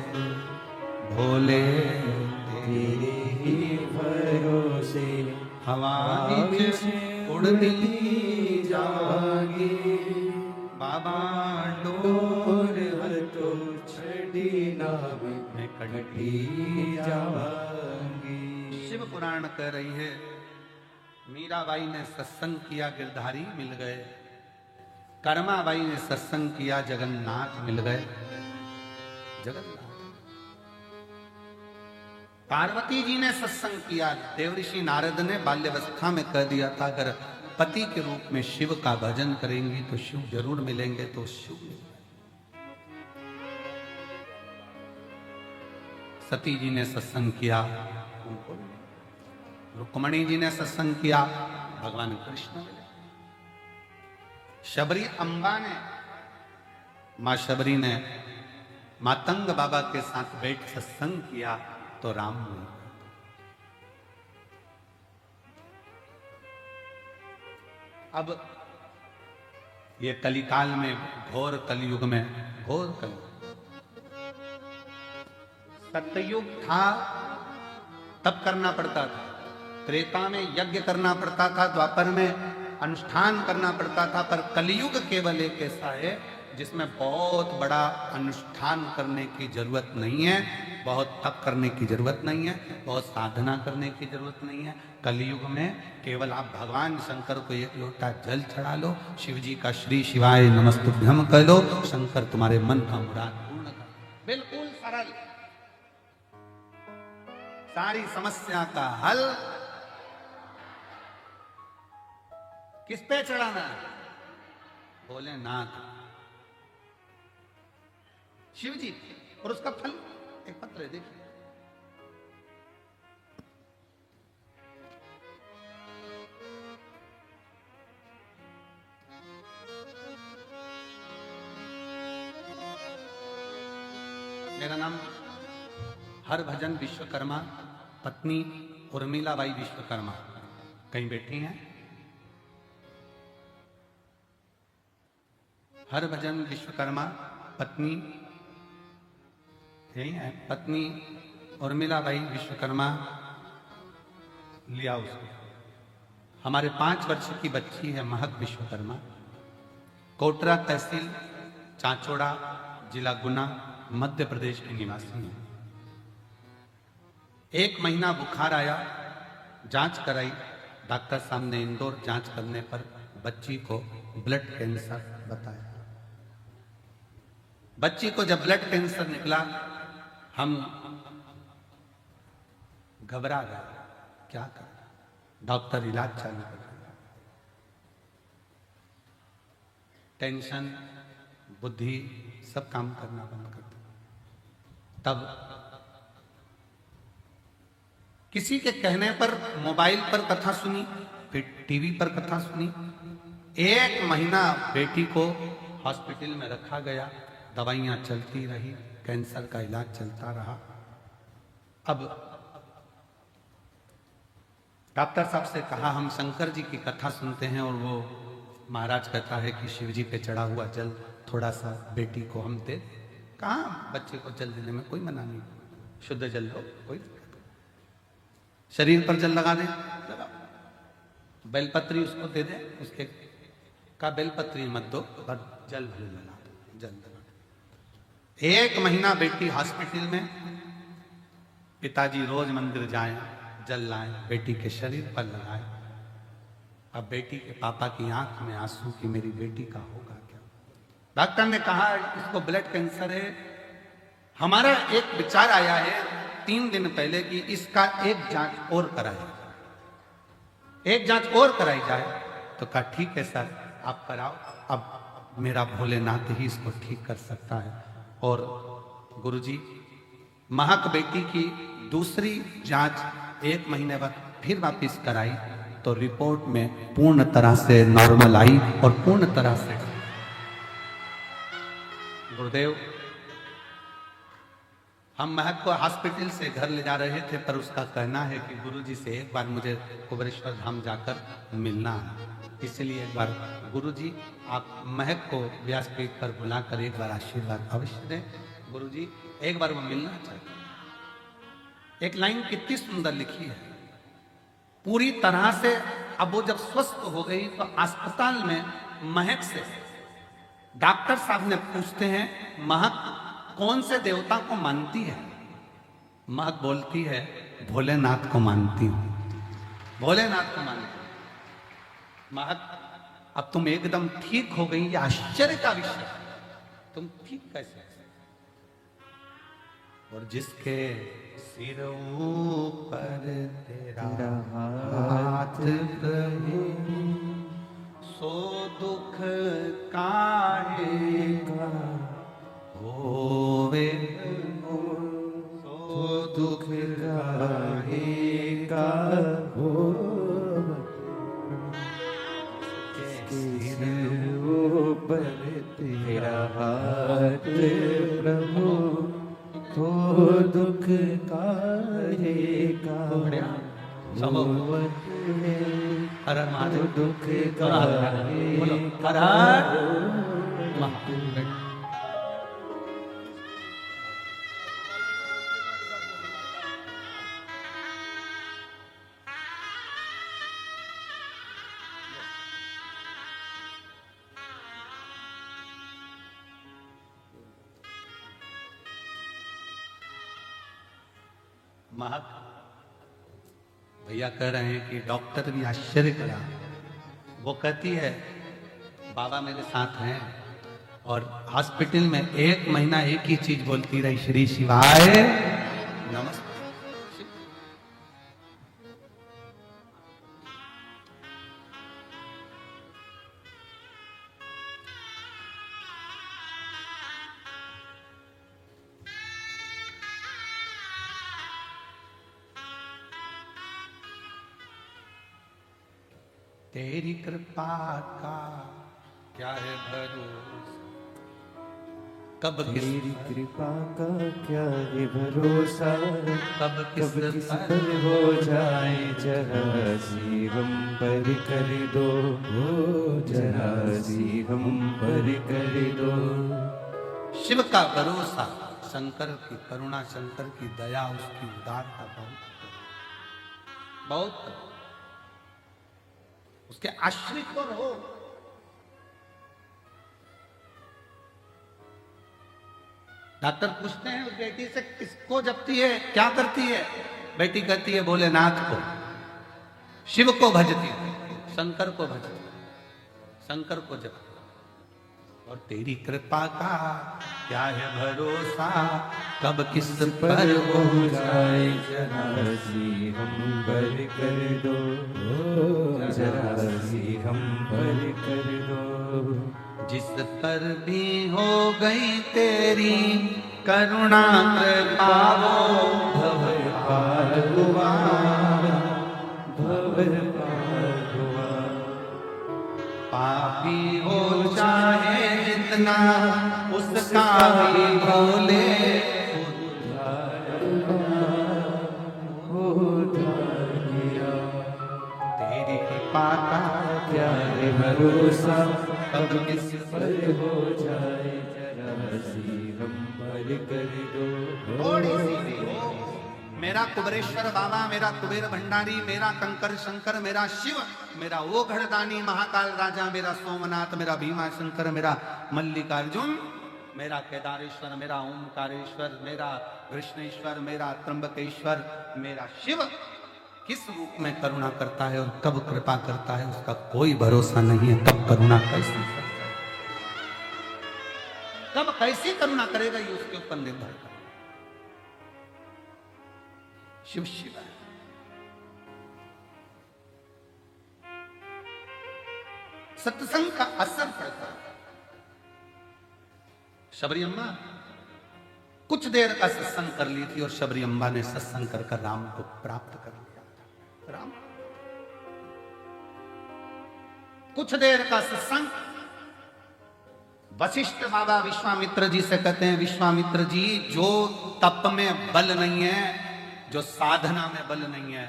भोले, तेरे ही भरोसे हवा नीचे उड़ती जागी। बाबा डोर तो छड़ी नाव में कटी जागी। शिव पुराण कह रही है, मीराबाई ने सत्संग किया, गिरधारी मिल गए। कर्माबाई ने सत्संग किया, जगन्नाथ मिल गए। जगन्नाथ। पार्वती जी ने सत्संग किया, देवऋषि नारद ने बाल्यावस्था में कह दिया था अगर पति के रूप में शिव का भजन करेंगी तो शिव जरूर मिलेंगे, तो शिव सती जी ने सत्संग किया, उनको मिले। रुक्मणी जी ने सत्संग किया, भगवान कृष्ण मिले। शबरी अम्बा ने, मां शबरी ने मातंग बाबा के साथ बैठ सत्संग किया तो राम मिले। अब ये कलिकाल में, घोर कलयुग में, घोर कलयुग, सत्ययुग था तब करना पड़ता था, त्रेता में यज्ञ करना पड़ता था, द्वापर में अनुष्ठान करना पड़ता था, पर कलयुग केवल एक ऐसा है जिसमें बहुत बड़ा अनुष्ठान करने की जरूरत नहीं है, बहुत तप करने की जरूरत नहीं है, बहुत साधना करने की जरूरत नहीं है। कलयुग में केवल आप भगवान शंकर को एक लोटा जल चढ़ा लो, शिव जी का श्री शिवाय नमस्तुभ्यम कह लो, शंकर तुम्हारे मन का मुराद पूर्ण कर। बिल्कुल सरल, सारी समस्या का हल किस पे चढ़ाना है? भोलेनाथ, शिव जी। और उसका फल एक पत्र है, देखिए। मेरा नाम हरभजन विश्वकर्मा, पत्नी उर्मिलाबाई विश्वकर्मा कहीं बैठी हैं। हरभजन विश्वकर्मा, पत्नी यही है, पत्नी उर्मिलाबाई विश्वकर्मा, लिया उसको। हमारे 5 वर्ष की बच्ची है महक विश्वकर्मा, कोटरा तहसील, चांचोड़ा, जिला गुना, मध्य प्रदेश की निवासी है। 1 महीना बुखार आया, जांच कराई, डॉक्टर साहब ने इंदौर जांच करने पर बच्ची को ब्लड कैंसर बताया। बच्ची को जब ब्लड कैंसर निकला, हम घबरा गए, क्या करें? डॉक्टर इलाज चालू कर दिया। टेंशन, बुद्धि सब काम करना बंद कर दिया। तब किसी के कहने पर मोबाइल पर कथा सुनी, फिर टीवी पर कथा सुनी। 1 महीना बेटी को हॉस्पिटल में रखा गया, दवाइयां चलती रही, कैंसर का इलाज चलता रहा। अब डॉक्टर साहब से कहा हम शंकर जी की कथा सुनते हैं और वो महाराज कहता है कि शिव जी पे चढ़ा हुआ जल थोड़ा सा बेटी को हम दे। कहाँ बच्चे को जल देने में कोई मना नहीं, शुद्ध जल दो, कोई दिक्कत नहीं। शरीर पर जल लगा दे, लगा। बेलपत्री उसको दे दे, उसके का बेलपत्री मत दो, पर जल भले लगा दो, जल लगा। 1 महीना बेटी हॉस्पिटल में, पिताजी रोज मंदिर जाएं, जल लाएं, बेटी के शरीर पर लगाएं। अब बेटी के पापा की आंख में आंसू कि मेरी बेटी का होगा क्या। डॉक्टर ने कहा इसको ब्लड कैंसर है। हमारा एक विचार आया है 3 दिन पहले कि इसका एक जांच और कराए, एक जांच और कराई जाए। तो कहा ठीक है सर, आप कराओ, अब मेरा भोलेनाथ ही इसको ठीक कर सकता है। और गुरुजी, महक बेटी की दूसरी जांच 1 महीने बाद फिर वापिस कराई तो रिपोर्ट में पूर्ण तरह से नॉर्मल आई और पूर्ण तरह से। गुरुदेव, हम महक को हॉस्पिटल से घर ले जा रहे थे, पर उसका कहना है कि गुरुजी से एक बार मुझे कुबेरेश्वर धाम जाकर मिलना है, इसलिए एक बार गुरुजी आप महक को व्यासपीठ पर बुलाकर एक बार आशीर्वाद अवश्य दें। गुरुजी एक बार वो मिलना चाहिए। एक लाइन कितनी सुंदर लिखी है, पूरी तरह से। अब वो जब स्वस्थ हो गई तो अस्पताल में महक से डॉक्टर साहब ने पूछते हैं, महक कौन से देवता को मानती है? महक बोलती है भोलेनाथ को मानती हूं, भोलेनाथ को मानती हूं। महक, अब तुम एकदम ठीक हो गई, ये आश्चर्य का विषय। तुम ठीक कैसे? और जिसके सिर ऊपर तेरा हाथ रहे, सो दुख काहे का होवे, सो काहे का हो ऊपर तेरा हाथ प्रभु हो दुख काहे का समो होवत है हर हर महादेव दुख बोलो हर काहे हर महादेव। महक भैया कह रहे हैं कि डॉक्टर भी आश्चर्य करा। वो कहती है बाबा मेरे साथ हैं और हॉस्पिटल में 1 महीना एक ही चीज बोलती रही, श्री शिवाय नमस्ते। तेरी कृपा का क्या है भरोसा, कब तेरी कृपा का क्या है भरोसा कब कब किस किस पर पर हो जाए जरा सी हम पर कर दो हो जरा सी हम पर कर दो। शिव का भरोसा, शंकर की करुणा, शंकर की दया, उसकी उदारता बहुत उसके आश्रित तो रहो। डॉक्टर पूछते हैं उस बेटी से किसको जपती है, क्या करती है? बेटी कहती है भोलेनाथ को, शिव को भजती है, शंकर को भजती है, शंकर को जपती है। और तेरी कृपा का क्या है भरोसा, कब किस पर हो जाए जरा सी हम पर कर दो हो जरा सी हम पर कर दो। जिस पर भी हो गई तेरी करुणा कृपा वो भव पार हुआ भव पार हुआ। पापी हो चाहे जितना उसका भी भोले तेरी कृपा का क्या है भरोसा कब किस पर हो जाए जरा सी हम पर कर दो थोड़ी सी भी हो। मेरा कुबरेश्वर बाबा, मेरा कुबेर भंडारी, मेरा कंकर शंकर, मेरा शिव, मेरा वो घड़दानी महाकाल राजा, मेरा सोमनाथ, मेरा भीमा शंकर, मेरा मल्लिकार्जुन, मेरा केदारेश्वर, मेरा ओंकारेश्वर, मेरा कृष्णेश्वर, मेरा त्र्यंबकेश्वर, मेरा शिव किस रूप में करुणा करता है और कब कृपा करता है उसका कोई भरोसा नहीं है। कब करुणा कैसी करता है, कब कैसी करुणा करेगा ये उसके ऊपर निर्भर करता है। शिव शिव है। सत्संग का असर पड़ता है। शबरी अम्मा कुछ देर का सत्संग कर ली थी और शबरी अम्बा ने सत्संग कर राम को प्राप्त कर लिया था। राम कुछ देर का सत्संग, वशिष्ठ बाबा विश्वामित्र जी से कहते हैं, विश्वामित्र जी जो तप में बल नहीं है, जो साधना में बल नहीं है,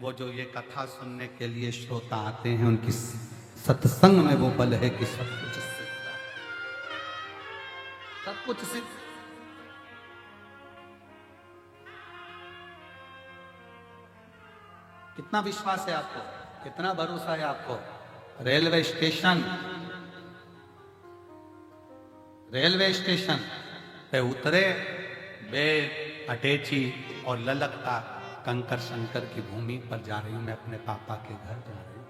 वो जो ये कथा सुनने के लिए श्रोता आते हैं उनकी सत्संग में वो बल है कि सब कुछ सिद्ध है, सब कुछ सिद्ध। कितना विश्वास है आपको, कितना भरोसा है आपको? रेलवे स्टेशन पे उतरे, बेग अटैची और ललकता कंकर शंकर की भूमि पर जा रही हूं, मैं अपने पापा के घर जा रही हूं,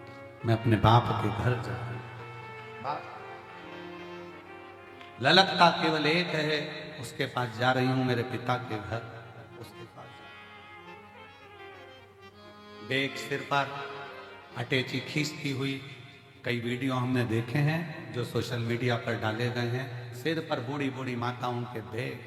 मैं अपने बाप के घर जा रही हूं। ललकता केवल एक है, उसके पास जा रही हूं, मेरे पिता के घर, उसके पास। बेग सिर पर, अटैची खींचती हुई, कई वीडियो हमने देखे हैं जो सोशल मीडिया पर डाले गए हैं। सिर पर बूढ़ी बूढ़ी माताओं के बेग,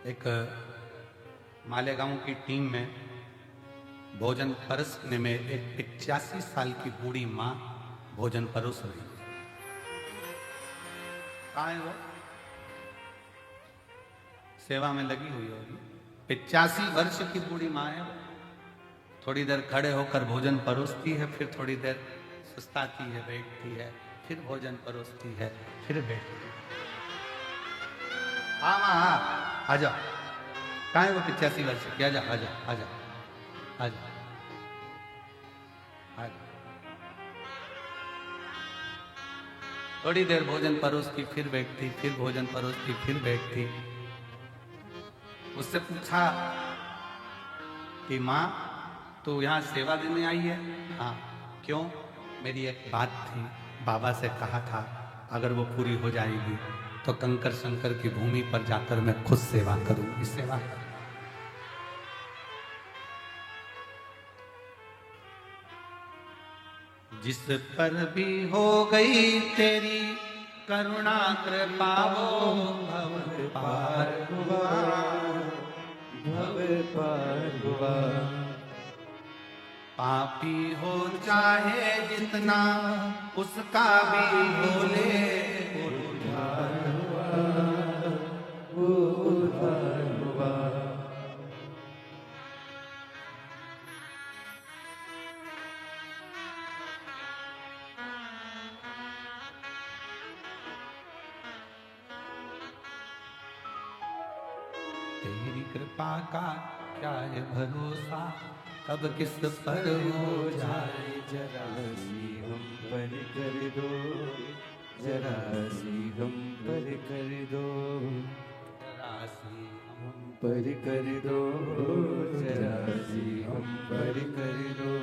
एक मालेगांव की टीम में भोजन परोसने में एक 85 साल की बूढ़ी माँ भोजन परोस रही है। कहाँ है वो? सेवा में लगी हुई होगी। 85 वर्ष की बूढ़ी माँ है वो। थोड़ी देर खड़े होकर भोजन परोसती है, फिर थोड़ी देर सुस्ताती है, बैठती है, फिर भोजन परोसती है, फिर बैठती है। हाँ हाँ हाँ, आ जाओ। कहाँ है वो 85 वर्ष की? आ जाओ आ जाओ आ जाओ आ जाओ आ जाओ। थोड़ी देर भोजन परोसती, फिर बैठती, फिर भोजन परोसती, फिर बैठती। उससे पूछा कि माँ तो यहाँ सेवा देने आई है? हाँ। क्यों? मेरी एक बात थी, बाबा से कहा था अगर वो पूरी हो जाएगी तो कंकर शंकर की भूमि पर जाकर मैं खुद सेवा करूंगी। सेवा जिस पर भी हो गई तेरी करुणा कृपा वो भव पार हुआ, भव पार हुआ। पापी हो चाहे जितना उसका भी बोले उद्धार हुआ, उद्धार हुआ। तेरी कृपा का क्या है भरोसा, कब किस पर हो जाए। जरा सी हम पर कर दो, जरा सी हम पर कर दो, जरा सी हम पर कर दो, जरा सी हम पर कर दो।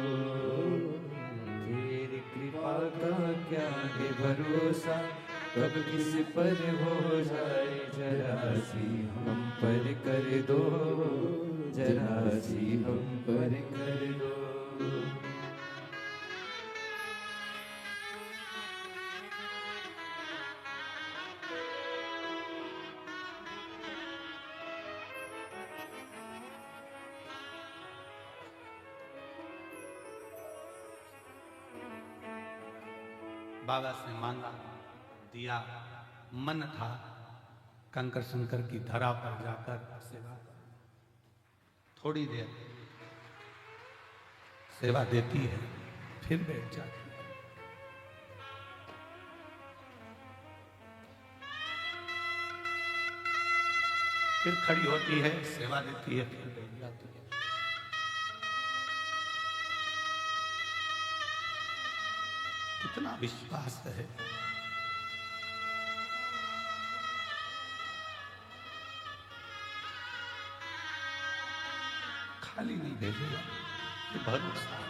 तेरी कृपा का क्या है भरोसा, कब किस पर हो जाए। जरा सी हम पर कर दो, जरा सी हम पर कर दो। बाबा से मांगा, दिया, मन था कंकर शंकर की धरा पर जाकर सेवा। थोड़ी देर सेवा देती है, फिर बैठ जाती है। फिर खड़ी होती है, सेवा देती है, फिर बैठ जाती है। कितना विश्वास है। खाली नहीं भेजेगा, ये भरोसा है।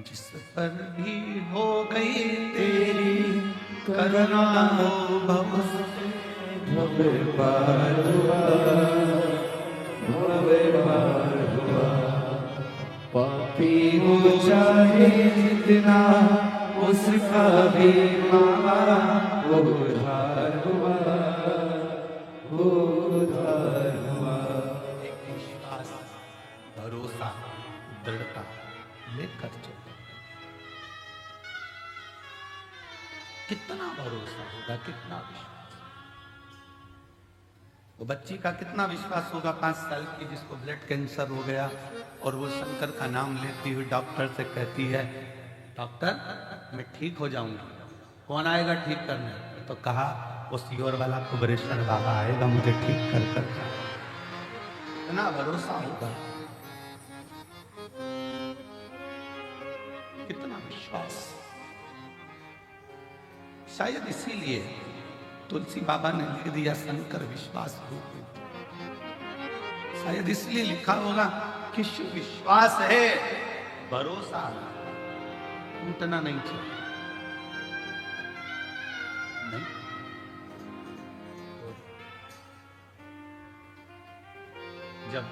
जिस पर भी हो गई तेरी करुणा हो भव भव पार हुआ, भव पार हुआ। पापी हो चाहे जितना उसका भी मामा उद्धार हुआ, उद्धार हुआ। एक विश्वास, भरोसा, दृढ़ता लेकर चलो। कितना भरोसा होगा, कितना विश्वास। वो बच्ची का कितना विश्वास होगा 5 साल की, जिसको ब्लड कैंसर हो गया और वो शंकर का नाम लेती हुई डॉक्टर से कहती है, डॉक्टर मैं ठीक हो जाऊंगी, कौन आएगा ठीक करने? तो कहा वो सियोर वाला कुबरेश्वर बाबा आएगा मुझे ठीक कर कर। कितना भरोसा होगा, कितना विश्वास। शायद इसीलिए तुलसी बाबा ने लिख दिया शंकर विश्वास रूप। शायद इसलिए लिखा होगा किस विश्वास है, भरोसा टूटना नहीं चाहिए। नहीं, जब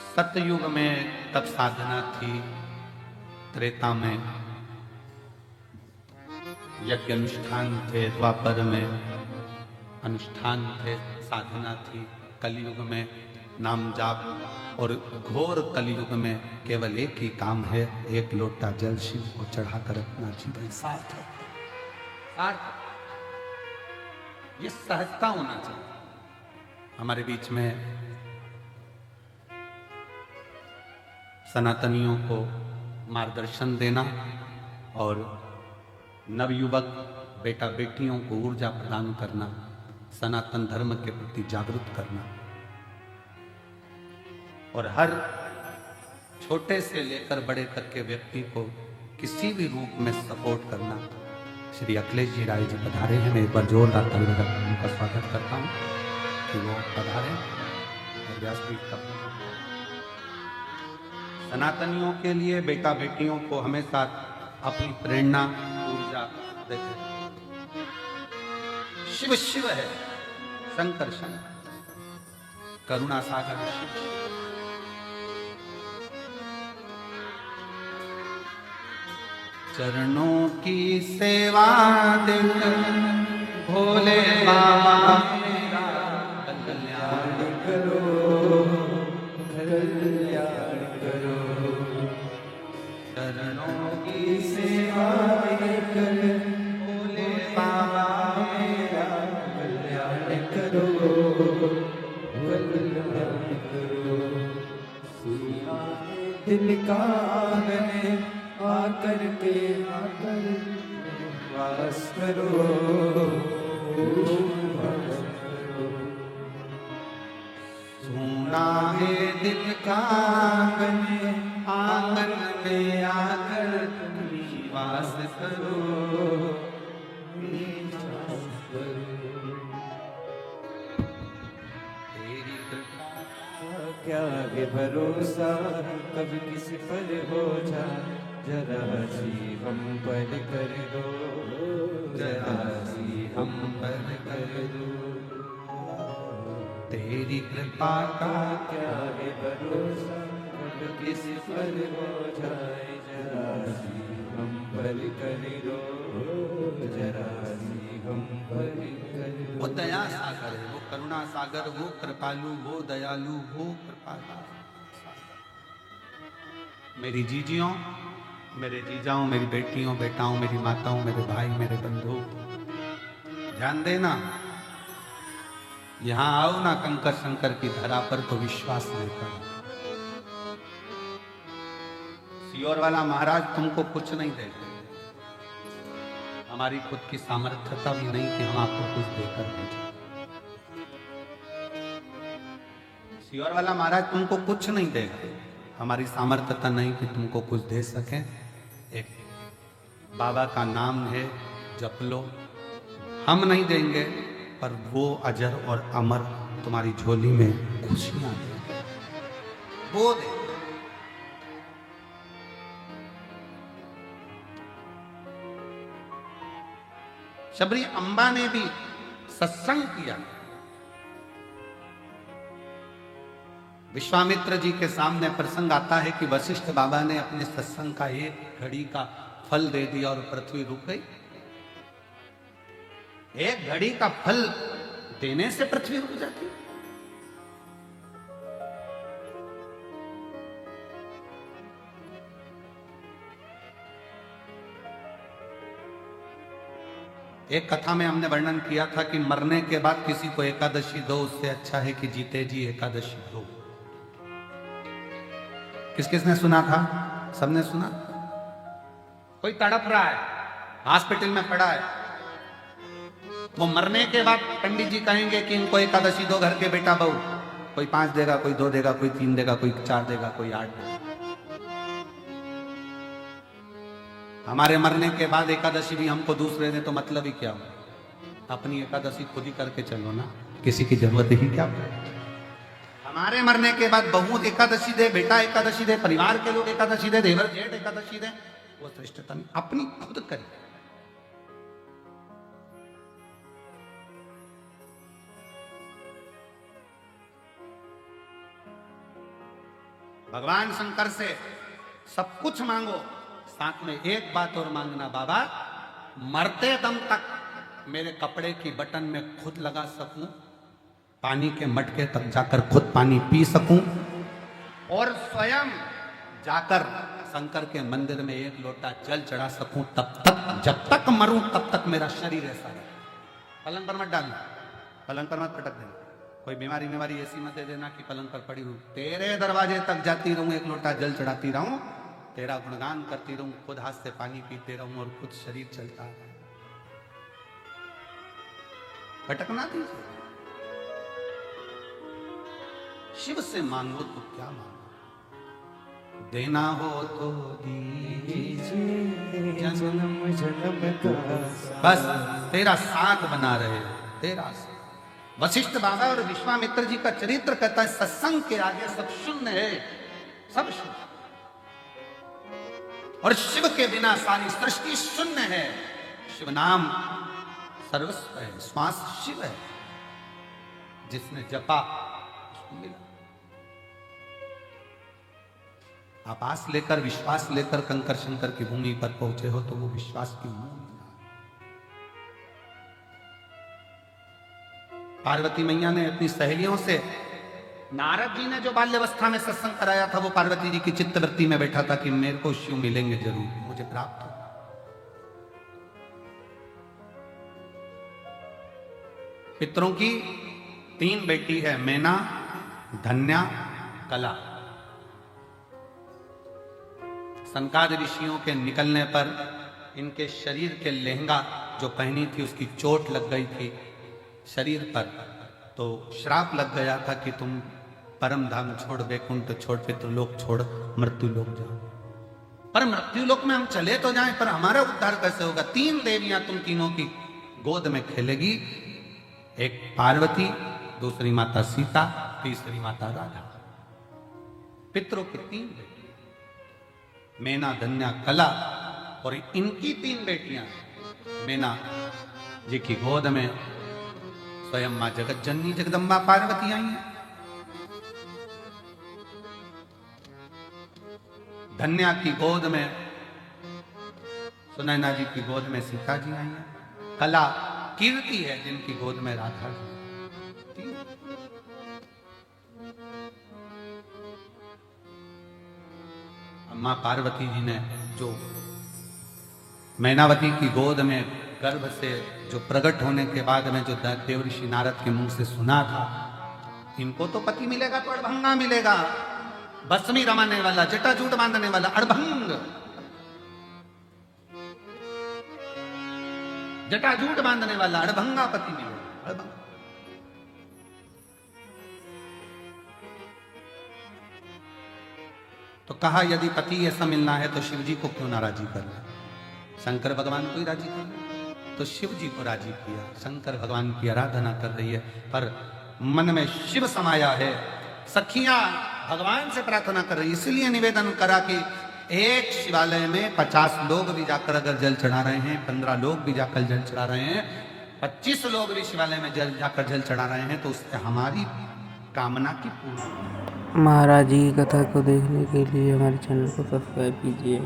सतयुग में तब साधना थी, त्रेता में यज्ञ अनुष्ठान थे, द्वापर में अनुष्ठान थे, साधना थी, कलयुग में नाम जाप, और घोर कलयुग में केवल एक ही काम है, एक लोटा जल शिव को चढ़ाकर अपना जीवन सार्थक। ये सहजता होना चाहिए हमारे बीच में। सनातनियों को मार्गदर्शन देना और नवयुवक बेटा बेटियों को ऊर्जा प्रदान करना, सनातन धर्म के प्रति जागरूक करना, और हर छोटे से लेकर बड़े तक के व्यक्ति को किसी भी रूप में सपोर्ट करना। श्री अखिलेश जी राय जी पधारे हैं, मैं एक बार जोरदार ताली बजाकर उनका स्वागत करता हूँ कि वो पधारे और व्यासपीठ पर। सनातनियों के लिए बेटा बेटियों को हमेशा अपनी प्रेरणा ऊर्जा देते। शिव शिव है, शंकर शंकर, करुणा सागर शिव। चरणों की सेवा देकर भोले बाबा मेरा कल्याण करो, कल्याण करो। चरणों की सेवा कर भोले बाबा मेरा कल्याण करो, कल्याण करो। सुनिया दिल का आंगन आकर के आकर वास करो, वास करो। सुना है दिल का आंगन, आंगन में आकर निवास करो, निवास करो। तेरी कृपा क्या है भरोसा, कब किसी पर हो जाए, जरा सी हम पर कर दो, जरा सी हम पर कर दो। तेरी कृपा का क्या है भरोसा, कब किसी पर हो जाए, जरा सी हम पर कर दो, जरा सी हम पर कर वो दो। दया सागर है, वो करुणा सागर, वो कृपालु, वो दयालु, वो कृपालु। मेरी जीजियों, मेरे जीजाओं, मेरी बेटियों बेटाओं, मेरी माताओं, मेरे भाई, मेरे बंधु, ध्यान देना। यहां आओ ना कंकर शंकर की धरा पर तो विश्वास लेकर। सियोर वाला महाराज तुमको कुछ नहीं देते, हमारी खुद की सामर्थ्यता भी नहीं कि हम आपको कुछ देकर भेजें। सियोर वाला महाराज तुमको कुछ नहीं देगा, हमारी सामर्थ्यता नहीं कि तुमको कुछ दे सके। एक बाबा का नाम है, जप लो। हम नहीं देंगे पर वो अजर और अमर तुम्हारी झोली में खुशियां देंगे, वो देंगे। शबरी अम्बा ने भी सत्संग किया। विश्वामित्र जी के सामने प्रसंग आता है कि वशिष्ठ बाबा ने अपने सत्संग का एक घड़ी का फल दे दिया और पृथ्वी रुक गई। एक घड़ी का फल देने से पृथ्वी रुक जाती। एक कथा में हमने वर्णन किया था कि मरने के बाद किसी को एकादशी दो, उससे अच्छा है कि जीते जी एकादशी दो। किस किसने सुना था? सबने सुना। कोई तड़प रहा है, हॉस्पिटल में पड़ा है, वो मरने के बाद पंडित जी कहेंगे कि इनको एकादशी दो, घर के बेटा बहू। कोई 5 देगा, कोई 2 देगा, कोई 3 देगा, कोई 4 देगा, कोई 8 देगा। हमारे मरने के बाद एकादशी भी हमको दूसरे ने तो मतलब ही क्या हो। अपनी एकादशी खुद ही करके चलो ना, किसी की जरूरत ही क्या। हमारे मरने के बाद बहू एकादशी दे, बेटा एकादशी दे, परिवार के लोग एकादशी दे, देवर जेठ एकादशी दे, वो श्रेष्ठता नहीं, अपनी खुद करी। भगवान शंकर से सब कुछ मांगो, साथ में एक बात और मांगना, बाबा मरते दम तक मेरे कपड़े की बटन में खुद लगा सकूं, पानी के मटके तक जाकर खुद पानी पी सकूं, और स्वयं जाकर शंकर के मंदिर में एक लोटा जल चढ़ा सकूं, तब तक, जब तक मरूं तब तक मेरा शरीर ऐसा रहे। पलंग पर मत डालना, पलंग पर मत पटक देना, कोई बीमारी ऐसी मत दे देना कि पलंग पर पड़ी हूं। तेरे दरवाजे तक जाती रहूं, एक लोटा जल चढ़ाती रहूं, तेरा गुणगान करती रहूं, खुद हाथ से पानी पीते रहूं और खुद शरीर चलता है। भटकना दीजिए, शिव से मांगो तो क्या मांगो, देना हो तो दीजिए जन्म जन्म का बस तेरा साथ बना रहे, तेरा साथ। वशिष्ठ बाबा और विश्वामित्र जी का चरित्र कहता है, सत्संग के आगे सब शून्य है, सब शून्य, और शिव के बिना सारी सृष्टि शून्य है। शिव नाम सर्वस्व है, श्वास शिव है, जिसने जपा उसको मिला। आप आस लेकर, विश्वास लेकर कंकर शंकर की भूमि पर पहुंचे हो तो वो विश्वास की भूमि। पार्वती मैया ने अपनी सहेलियों से, नारद जी ने जो बाल्यावस्था में सत्संग कराया था, वो पार्वती जी की चित्तवृत्ति में बैठा था कि मेरे को शिव मिलेंगे जरूर, मुझे प्राप्त हो। पितरों की 3 बेटी है, मैना, धन्या, कला। सनकादि ऋषियों के निकलने पर इनके शरीर के लहंगा जो पहनी थी उसकी चोट लग गई थी शरीर पर, तो श्राप लग गया था कि तुम परम धाम छोड़, वैकुंठ छोड़, पितृलोक छोड़, मृत्यु लोक जाओ। पर मृत्यु लोक में हम चले तो जाएं, पर हमारा उद्धार कैसे होगा? 3 देवियां तुम तीनों की गोद में खेलेगी, एक पार्वती, दूसरी माता सीता, तीसरी माता राधा। पितरों की 3 बेटी, मैना, धन्या, कला, और इनकी 3 बेटियां, मैना जी की गोद में स्वयं मां जगत जननी जगदम्बा पार्वती आई हैं। धन्या की गोद में सुनैना जी की गोद में सीता जी आई हैं। कला कीर्ति है जिनकी गोद में राधा जी। मां पार्वती जी ने जो मैनावती की गोद में गर्भ से जो प्रकट होने के बाद में जो देवऋषि नारद के मुंह से सुना था, इनको तो पति मिलेगा तो अड़भंगा मिलेगा, बसमी रमाने वाला, जटाजूट बांधने वाला अड़भंग, जटाजूट बांधने वाला अड़भंगा पति मिलेगा, अड़भंग। तो कहा यदि पति ऐसा मिलना है तो शिव जी को क्यों ना राजी कर ले? शंकर भगवान को ही राजी कर ले, तो शिव जी को राजी किया। शंकर भगवान की आराधना कर रही है, पर मन में शिव समाया है। सखियां भगवान से प्रार्थना कर रही, इसलिए निवेदन करा कि एक शिवालय में 50 लोग भी जाकर अगर जल चढ़ा रहे हैं, 15 लोग भी जाकर जल चढ़ा रहे हैं, 25 लोग भी शिवालय में जाकर जल चढ़ा रहे हैं, तो उससे हमारी कामना की पूर्ति। महाराज जी की कथा को देखने के लिए हमारे चैनल को सब्सक्राइब कीजिए।